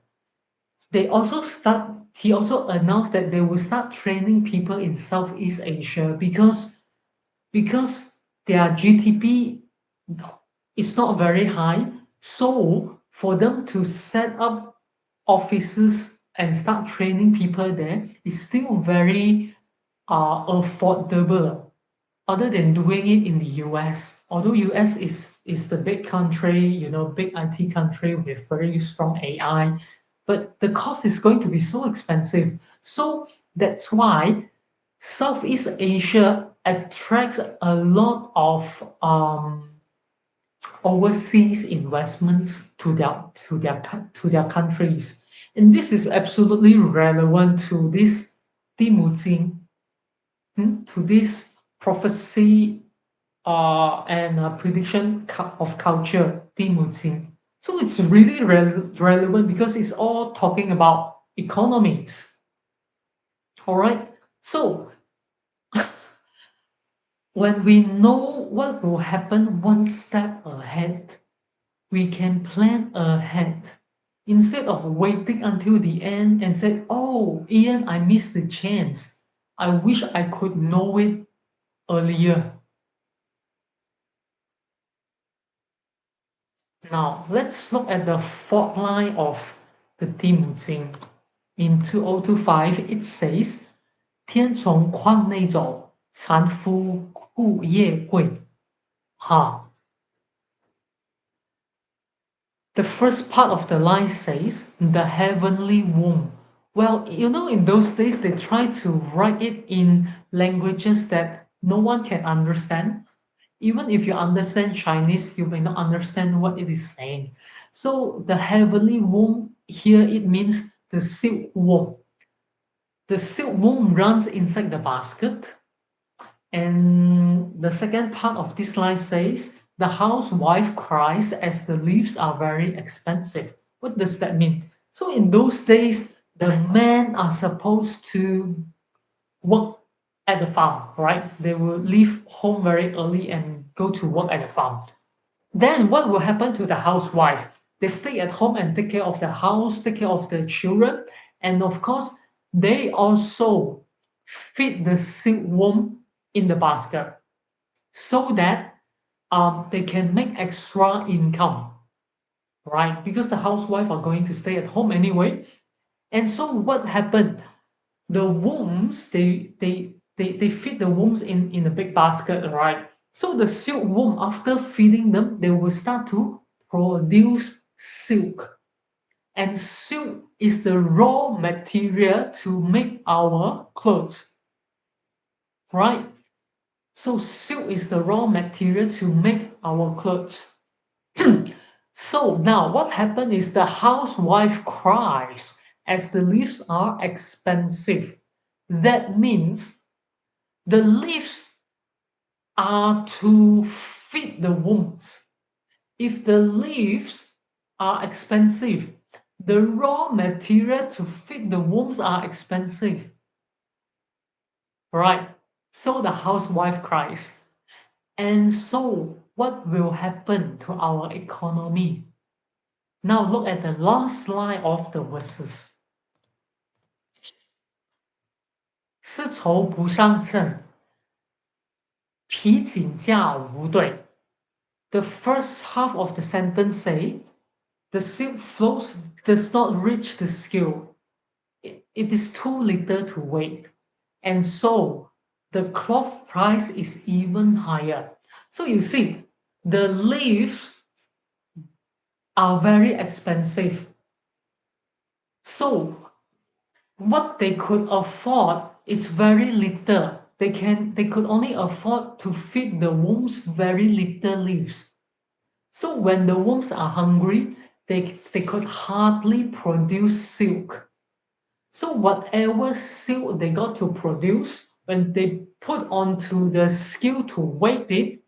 he also announced that they will start training people in Southeast Asia because their GDP is not very high. So for them to set up offices and start training people there is still very affordable other than doing it in the US. Although US is the big country, big IT country with very strong AI, but the cost is going to be so expensive. So that's why Southeast Asia attracts a lot of overseas investments to their countries, and this is absolutely relevant to this Timujin, to this prophecy and prediction of culture, Timujin. So it's really relevant because it's all talking about economics. All right. So when we know what will happen one step ahead, we can plan ahead instead of waiting until the end and say, "Oh, Ian, I missed the chance. I wish I could know it earlier." Now, let's look at the fourth line of the Timujing. In 2025, it says, 天从框内走，产夫顾夜贵. Ha. The first part of the line says, the heavenly womb. Well, in those days, they try to write it in languages that no one can understand. Even if you understand Chinese, you may not understand what it is saying. So the heavenly womb here, it means the silk womb. The silk womb runs inside the basket. And the second part of this line says, the housewife cries as the leaves are very expensive. What does that mean? So in those days, the men are supposed to work at the farm, right? They will leave home very early and go to work at the farm. Then what will happen to the housewife? They stay at home and take care of the house, take care of the children, and of course, they also feed the silkworm in the basket so that they can make extra income, right? Because the housewife are going to stay at home anyway. And so what happened? The worms they feed the worms in a big basket, right? So the silkworm, after feeding them, they will start to produce silk, and silk is the raw material to make our clothes, right? So silk is the raw material to make our clothes. So now what happened is the housewife cries as the leaves are expensive. That means the leaves are to feed the wombs. If the leaves are expensive, The raw material to feed the wombs are expensive, right? So the housewife cries. And so, what will happen to our economy? Now look at the last line of the verses. 丝绸不上称，皮紧价无对. The first half of the sentence say, the silk flows does not reach the skill. It is too little to weight. And so, the cloth price is even higher. So you see, the leaves are very expensive. So what they could afford is very little. They could only afford to feed the worms very little leaves. So when the worms are hungry, they could hardly produce silk. So whatever silk they got to produce, when they put onto the scale to weight it,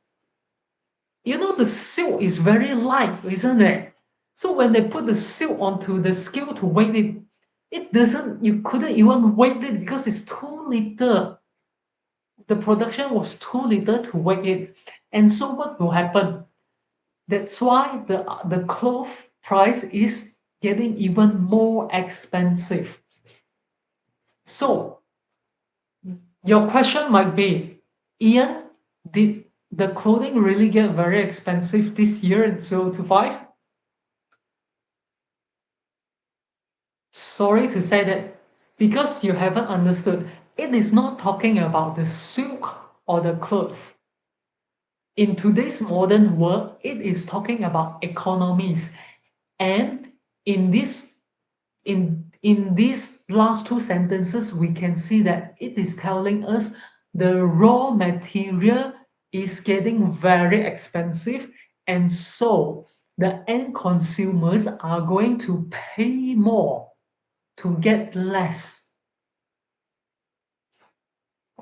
you know the silk is very light, isn't it? So when they put the silk onto the scale to weigh it, it doesn't, you couldn't even weigh it because it's too little. The production was too little to weigh it. And so what will happen? That's why the cloth price is getting even more expensive. So your question might be, Ian, did the clothing really get very expensive this year in 2025? Sorry to say that because you haven't understood, it is not talking about the silk or the cloth. In today's modern world, it is talking about economies. And in this in these last two sentences, we can see that it is telling us the raw material is getting very expensive, and so the end consumers are going to pay more to get less.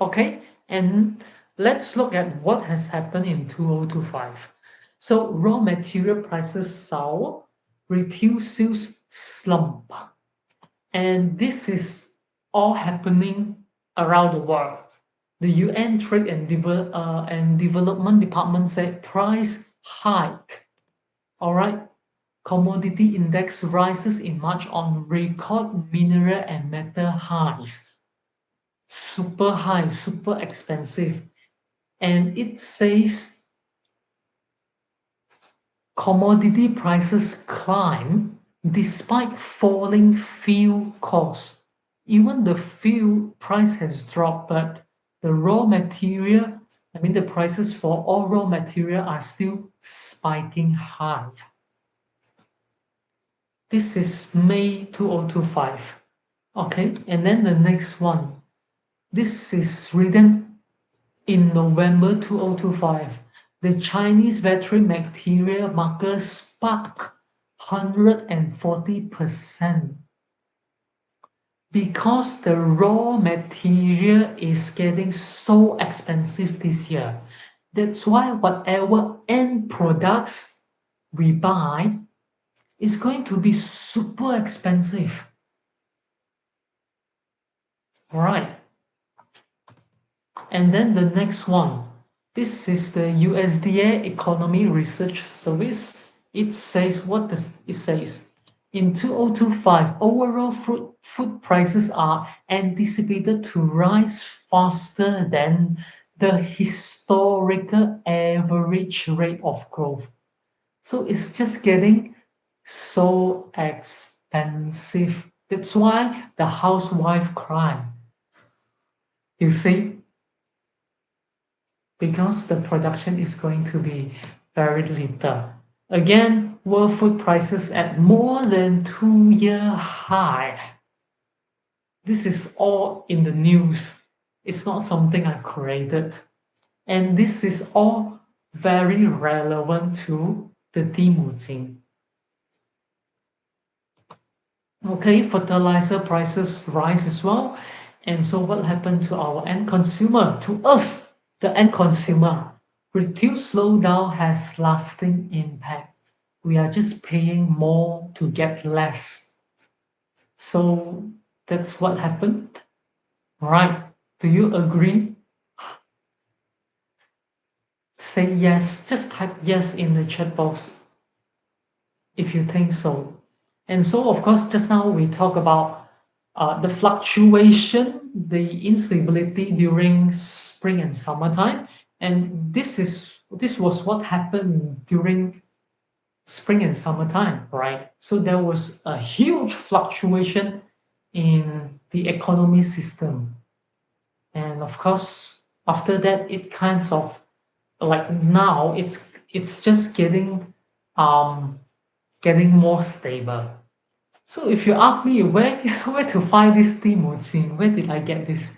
Okay, and let's look at what has happened in 2025. So raw material prices soar, retail sales slump, and this is all happening around the world. The UN Trade and Development Department said price hike. All right, commodity index rises in March on record mineral and metal highs. Super high, super expensive. And it says commodity prices climb despite falling fuel costs. Even the fuel price has dropped, but the raw material, I mean, the prices for all raw material are still spiking high. This is May 2025. Okay, and then the next one. This is written in November 2025. The Chinese battery material market sparked 140% because the raw material is getting so expensive this year. That's why whatever end products we buy is going to be super expensive. All right. And then the next one. This is the USDA Economy Research Service. It says what does it says? In 2025, overall food prices are anticipated to rise faster than the historical average rate of growth. So it's just getting so expensive. That's why the housewife cry. You see, because the production is going to be very little. Again, world food prices at more than 2-year high. This is all in the news. It's not something I created. And this is all very relevant to the Dimujing. Okay, fertilizer prices rise as well. And so what happened to our end consumer? To us, the end consumer. Retail slowdown has lasting impact. We are just paying more to get less. So that's what happened. Right. Do you agree? Say yes. Just type yes in the chat box if you think so. And so, of course, just now we talk about the fluctuation, the instability during spring and summertime, and this was what happened during spring and summertime, right? So there was a huge fluctuation in the economy system, and of course, after that, it kinds of like now it's just um getting more stable. So if you ask me where where to find this Timujin, where did I get this?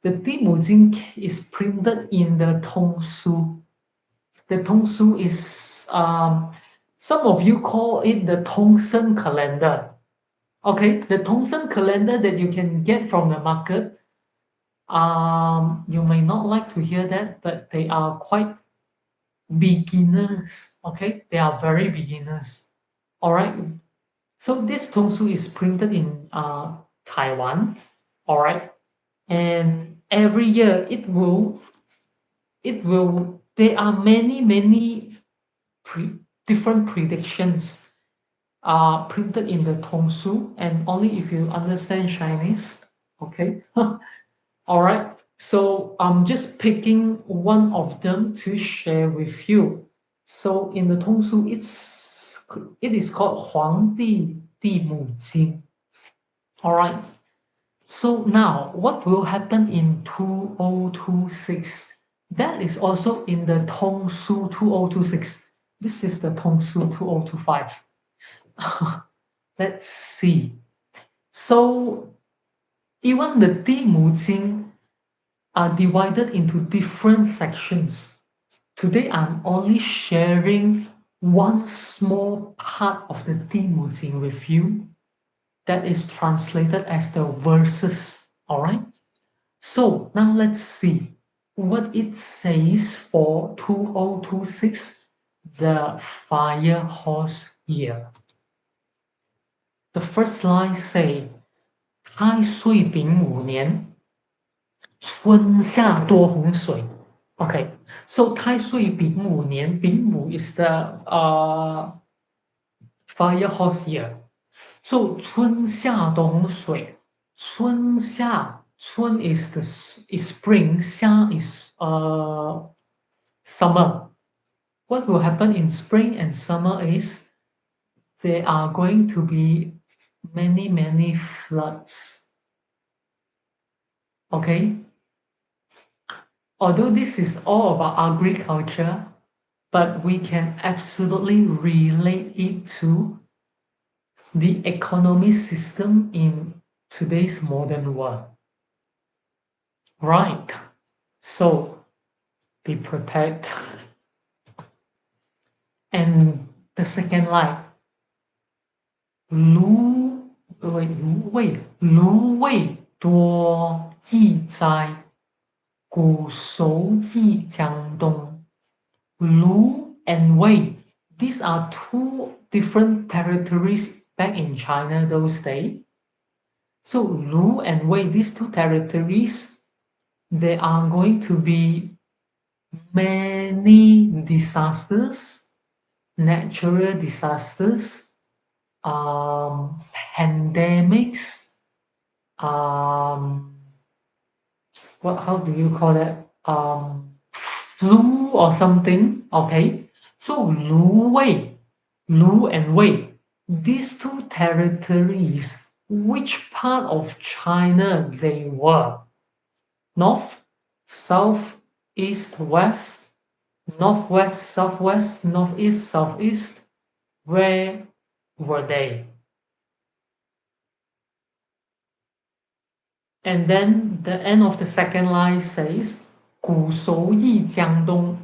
The Timujin is printed in the Tongsu. The Tongsu is some of you call it the Tongsen calendar. Okay, the Tongsen calendar that you can get from the market. You may not like to hear that, but they are quite beginners. Okay, they are very beginners. All right. So this Tongsu is printed in Taiwan. All right, and every year it will. There are many different predictions printed in the Tongsu, and only if you understand Chinese. Okay. All right. So I'm just picking one of them to share with you. So in the Tongsu, it is called 皇帝地母经. All right. So now, what will happen in 2026? That is also in the Tongsu 2026. This is the Tongsu 2025. Let's see. So even the Dimujing are divided into different sections. Today, I'm only sharing one small part of the Dimujing with you that is translated as the verses. All right. So now let's see what it says for 2026, the fire horse year. The first line say 开岁丙午年春夏多洪水. Okay, so 太岁丙午年, 丙午 is the fire horse year. So 春夏冬水, 春 is is spring, 夏 is summer. What will happen in spring and summer is there are going to be many floods. Okay, although this is all about agriculture, but we can absolutely relate it to the economy system in today's modern world. Right. So be prepared. And the second line, 芦苇多易灾，古熟益江东. Lu and Wei, these are two different territories back in China those days. So Lu and Wei, these two territories, there are going to be many disasters, natural disasters, pandemics, um, how do you call that? Flu or something. Okay, so Lu and Wei, these two territories, which part of China they were? North, south, east, west, northwest, southwest, northeast, southeast. Where were they? And then the end of the second line says, 古熟益江东.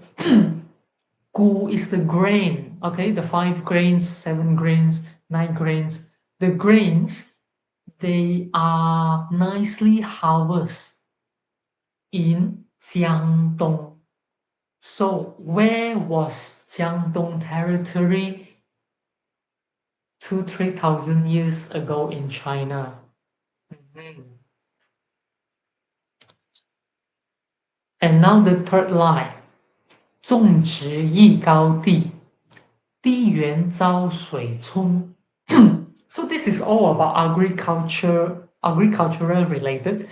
Gu is the grain, okay, the 5 grains, 7 grains, 9 grains. The grains, they are nicely harvested in Jiangdong. So where was Jiangdong territory two, 3,000 years ago in China. Mhm. And now the third line. 种植一高地，地缘遭水冲。So this is all about agricultural related.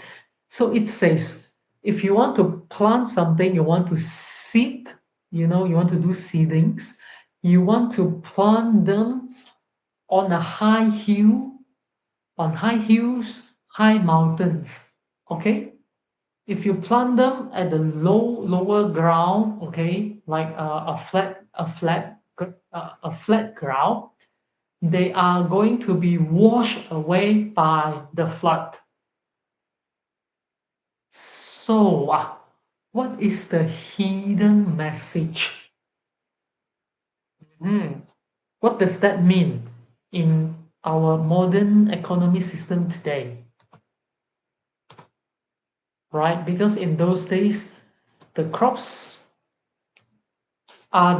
So it says if you want to plant something, you want to seed, you want to do seedings, you want to plant them on a high hill, on high hills, high mountains. Okay? If you plant them at the lower ground, okay, like a flat ground, they are going to be washed away by the flood. So, what is the hidden message? Hmm, what does that mean in our modern economy system today? Right? Because in those days, the crops were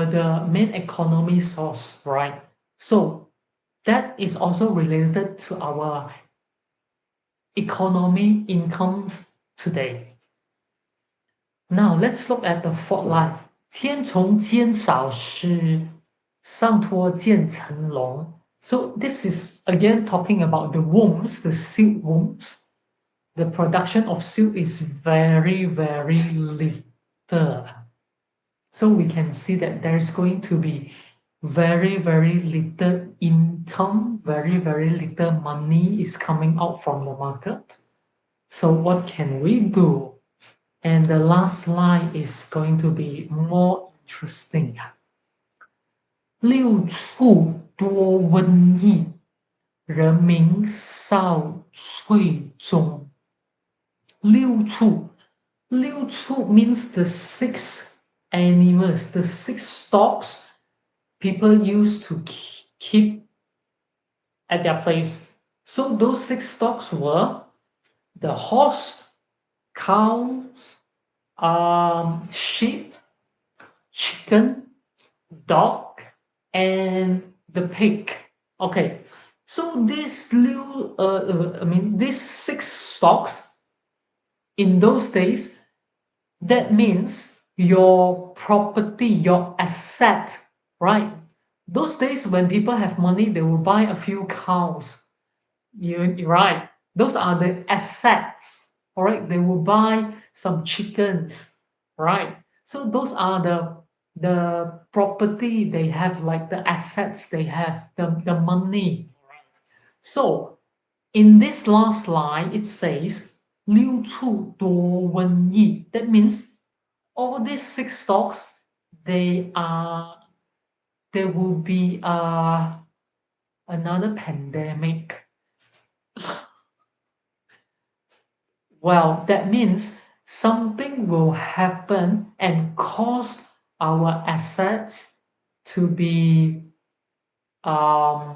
the main economy source, right? So that is also related to our economy incomes today. Now let's look at the fourth line. 天从肩少时，上托渐层龙. So this is again talking about the wombs, the silk wombs. The production of silk is very, very little. So we can see that there's going to be very, very little income, very, very little money is coming out from the market. So what can we do? And the last line is going to be more interesting. 六畜多瘟疫，人民少岁中。六畜，六畜 means the six animals, the six stocks people used to keep at their place. So those six stocks were the horse, cows, sheep, chicken, dog, and the pig. Okay, so these six stocks in those days, that means your property, your asset, right? Those days when people have money, they will buy a few cows. You're right. Those are the assets. All right. They will buy some chickens. Right. So those are the property they have, like the assets they have, the money. So in this last line, it says 六畜多瘟疫. That means all these six stocks, they are there will be another pandemic. Well, that means something will happen and cause our assets to be um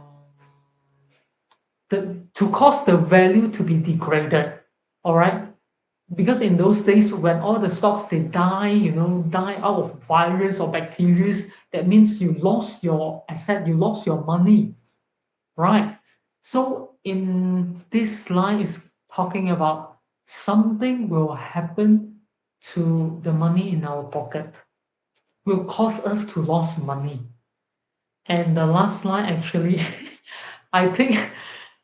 to cause the value to be degraded. All right. Because in those days when all the stocks they die, die out of virus or bacteria, that means you lost your asset, you lost your money, right? So in this line is talking about something will happen to the money in our pocket, will cause us to lose money. And the last line actually, I think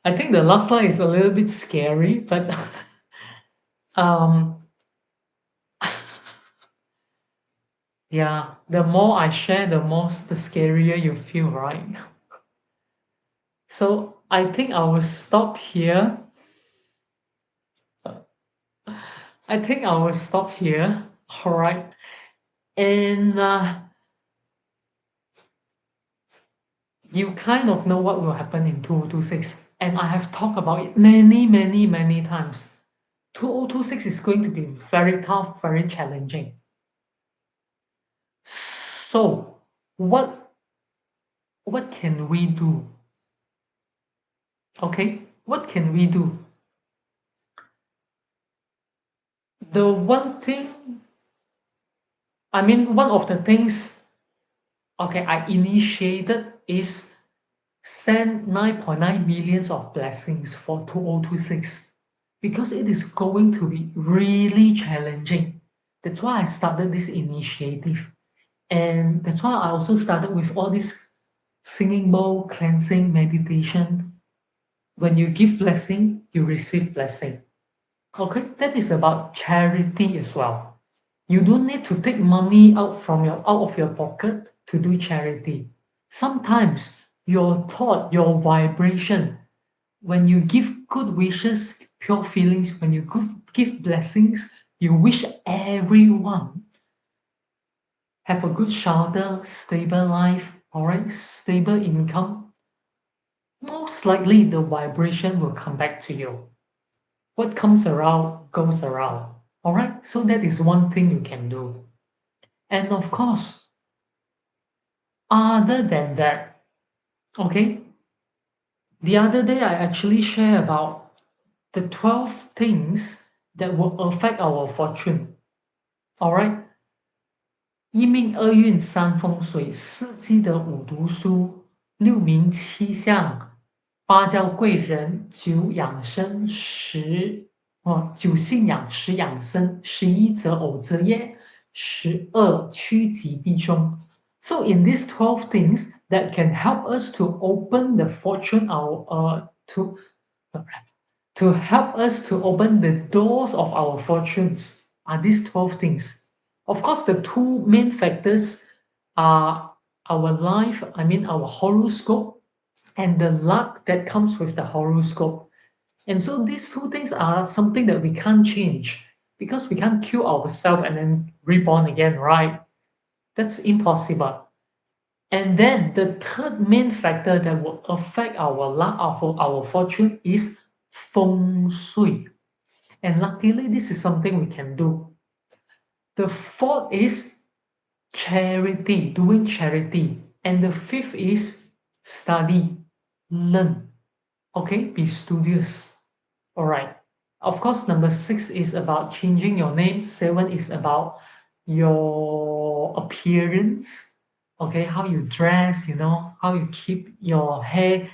I think the last line is a little bit scary, but um yeah, the more I share, the scarier you feel, right? So I think I will stop here. I think I will stop here. All right. And you kind of know what will happen in 2026. And I have talked about it many, many, many times. 2026 is going to be very tough, very challenging. So, what can we do? Okay, what can we do? The one thing, one of the things, okay, I initiated is send 9.9 millions of blessings for 2026 because it is going to be really challenging. That's why I started this initiative. And that's why I also started with all this singing bowl, cleansing, meditation. When you give blessing, you receive blessing. Okay, that is about charity as well. You don't need to take money out of your pocket to do charity. Sometimes your thought, your vibration, when you give good wishes, pure feelings, when you give blessings, you wish everyone have a good shelter, stable life, all right, stable income. Most likely the vibration will come back to you. What comes around goes around. All right, so that is one thing you can do. And of course, other than that, okay, the other day I actually share about the 12 things that will affect our fortune. All right, 一命二运三风水，四季得五读书，六名七相，八交贵人，九养生，十，九信仰，十养生，11则偶则耶，12趋吉避凶. So in these 12 things that can help us to open the fortune, to help us to open the doors of our fortunes are these 12 things. Of course, the two main factors are our life, I mean our horoscope, and the luck that comes with the horoscope. And so these two things are something that we can't change because we can't kill ourselves and then reborn again, right? That's impossible. And then the third main factor that will affect our luck, our fortune is Feng Shui. And luckily, this is something we can do. The fourth is charity, doing charity. And the fifth is study, learn. Okay, be studious. All right. Of course, number six is about changing your name. Seven is about your appearance. Okay, how you dress, how you keep your hair,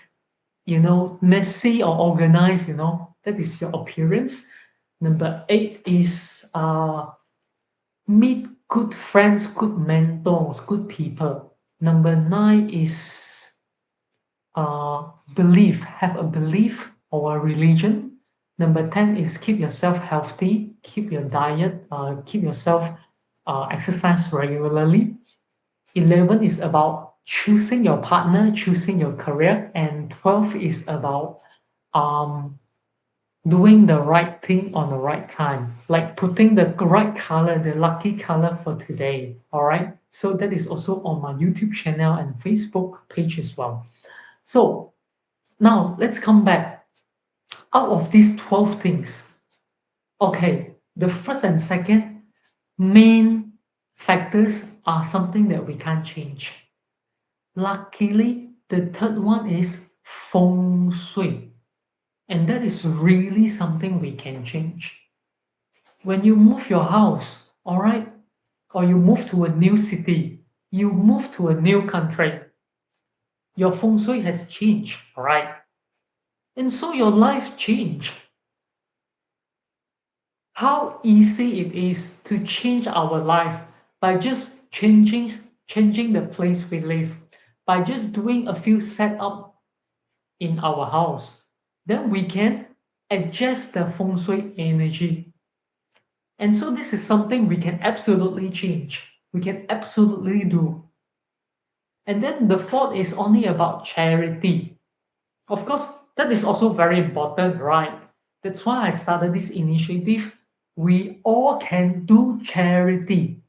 messy or organized, that is your appearance. Number eight is meet good friends, good mentors, good people. Number nine is belief, have a belief or a religion. Number 10 is keep yourself healthy, keep your diet, keep yourself exercise regularly. 11 is about choosing your partner, choosing your career, and 12 is about um, doing the right thing on the right time, like putting the right color, the lucky color for today. All right. So that is also on my YouTube channel and Facebook page as well. So now let's come back. Out of these 12 things, okay, the first and second main factors are something that we can't change. Luckily, the third one is feng shui. And that is really something we can change. When you move your house, all right, or you move to a new city, you move to a new country, your feng shui has changed, all right? And so your life changed. How easy it is to change our life by just changing the place we live, by just doing a few setup in our house. Then we can adjust the feng shui energy. And so this is something we can absolutely change. We can absolutely do. And then the fourth is only about charity. Of course, that is also very important, right? That's why I started this initiative. We all can do charity.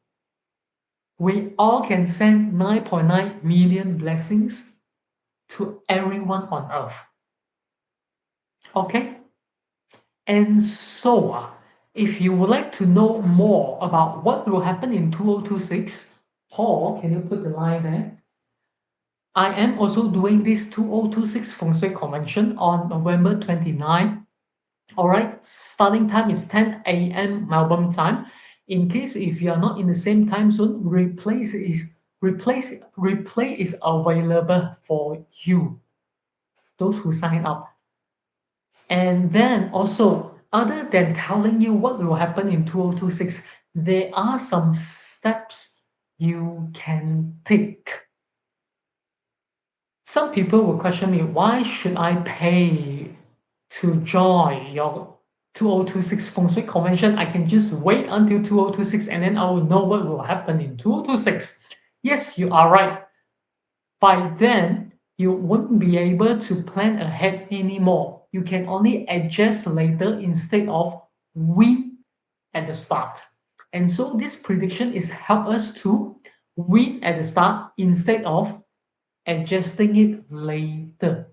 We all can send 9.9 million blessings to everyone on earth. Okay? And so, if you would like to know more about what will happen in 2026, Paul, can you put the line there? I am also doing this 2026 Feng Shui Convention on November 29. All right, starting time is 10 a.m. Melbourne time. In case if you are not in the same time zone, replace is replay is available for you, those who sign up. And then also, other than telling you what will happen in 2026, there are some steps you can take. Some people will question me, why should I pay to join your 2026 Feng Shui convention? I can just wait until 2026 and then I will know what will happen in 2026. Yes, you are right. By then, you won't be able to plan ahead anymore. You can only adjust later instead of win at the start. And so this prediction is help us to win at the start instead of adjusting it later.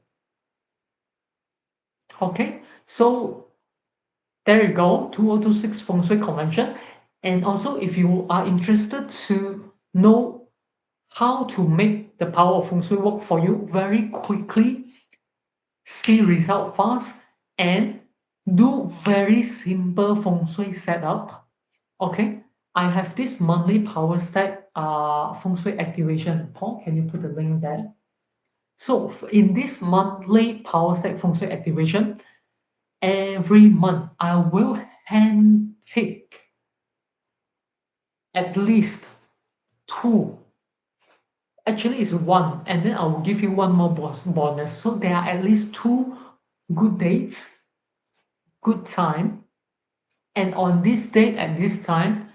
Okay, so there you go, 2026 Feng Shui Convention. And also, if you are interested to know how to make the power of Feng Shui work for you very quickly, see result fast, and do very simple Feng Shui setup, okay, I have this monthly PowerStack Feng Shui activation. Paul, can you put the link there? So in this monthly PowerStack Feng Shui activation, every month I will handpick at least two. Actually, it's one, and then I will give you one more bonus. So there are at least two good dates, good time, and on this date and this time,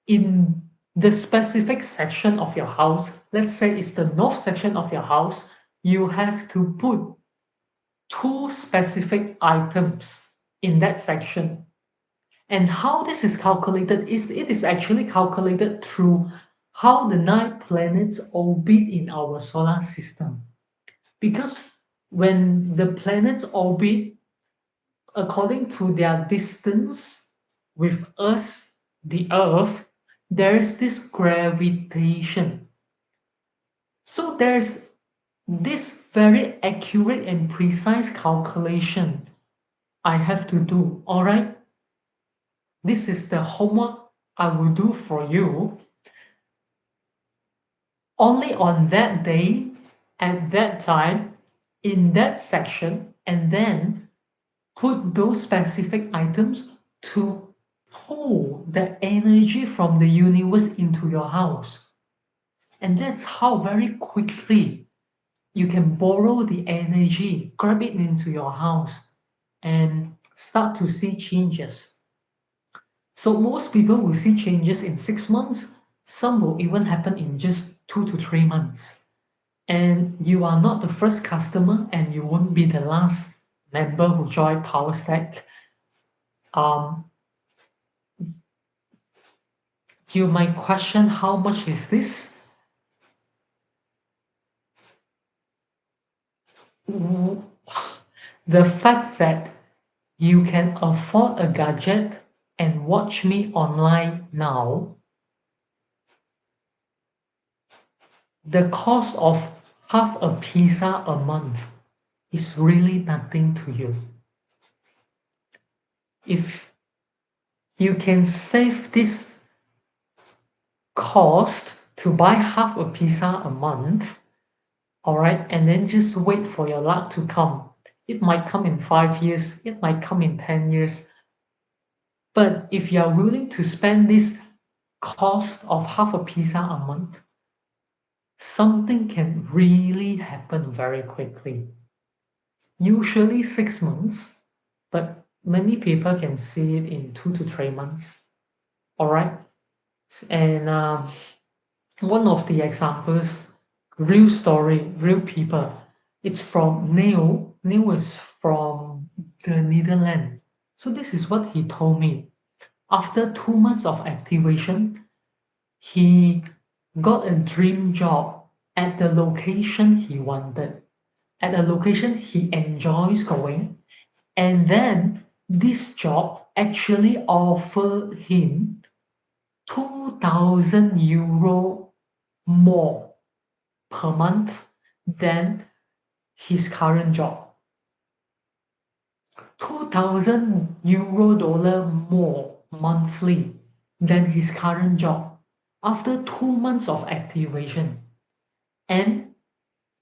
in the specific section of your house, let's say it's the north section of your house, you have to put two specific items in that section. And how this is calculated is it is actually calculated through how the nine planets orbit in our solar system. Because when the planets orbit according to their distance with us, the Earth, there's this gravitation. So there's this very accurate and precise calculation I have to do. All right, this is the homework I will do for you only on that day, at that time, in that section, and then put those specific items to pull the energy from the universe into your house. And that's how very quickly you can borrow the energy, grab it into your house, and start to see changes. So most people will see changes in 6 months. Some will even happen in just 2 to 3 months. And you are not the first customer, and you won't be the last member who joined PowerStack. Um, you might question how much is this? The fact that you can afford a gadget and watch me online now, the cost of half a pizza a month is really nothing to you. If you can save this cost to buy half a pizza a month, all right, and then just wait for your luck to come. It might come in 5 years, it might come in 10 years. But if you are willing to spend this cost of half a pizza a month, something can really happen very quickly. Usually 6 months, but many people can see it in 2 to 3 months. All right. And one of the examples, real story, real people, it's from Neil. Neil is from the Netherlands. So this is what he told me. After 2 months of activation, he got a dream job at the location he wanted, at a location he enjoys going. And then this job actually offered him 2,000 euro more per month than his current job. 2,000 euro dollar more monthly than his current job. after 2 months of activation and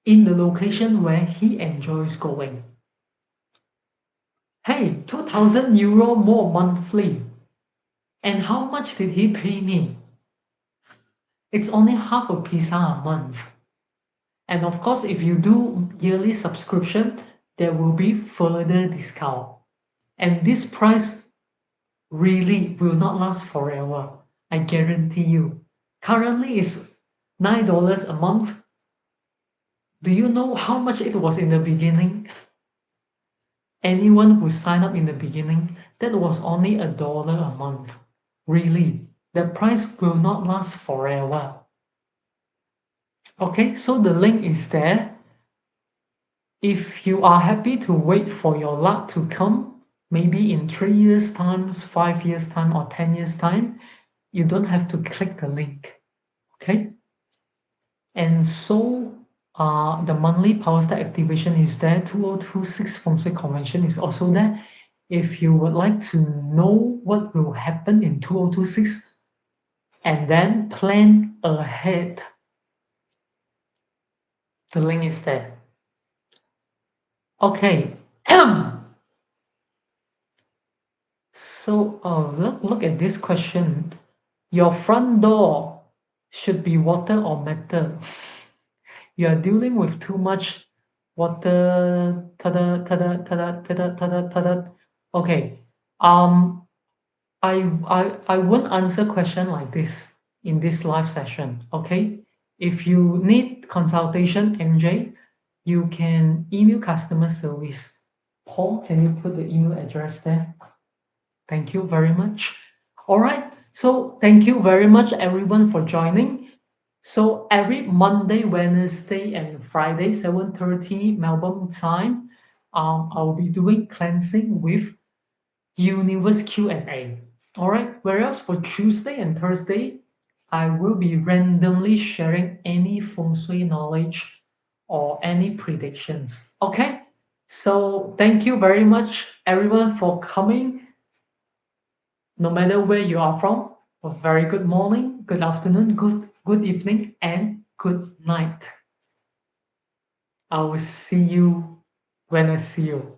in the location where he enjoys going. Hey, 2000 euro more monthly. And how much did he pay me? It's only half a pizza a month. And of course, if you do yearly subscription, there will be further discount. And this price really will not last forever. I guarantee you. Currently it's $9 a month. Do you know how much it was in the beginning? Anyone who signed up in the beginning, that was only $1 a month. Really, the price will not last forever. Okay, so the link is there. If you are happy to wait for your luck to come, maybe in 3 years' time, 5 years' time, or 10 years' time, you don't have to click the link. Okay? And so the monthly PowerStack activation is there. 2026 Feng Shui Convention is also there. If you would like to know what will happen in 2026 and then plan ahead, the link is there. Okay. So look at this question. Your front door should be water or metal. You are dealing with too much water. Tada, tada, tada, tada, tada, tada. Okay. Um, I won't answer question like this in this live session. Okay. If you need consultation, MJ, you can email customer service. Paul, can you put the email address there? Thank you very much. All right. So thank you very much, everyone, for joining. So every Monday, Wednesday, and Friday, 7:30 Melbourne time, I'll be doing cleansing with Universe Q&A. All right. Whereas for Tuesday and Thursday, I will be randomly sharing any feng shui knowledge or any predictions. Okay. So thank you very much, everyone, for coming. No matter where you are from, a very good morning, good afternoon, good evening, and good night. I will see you when I see you.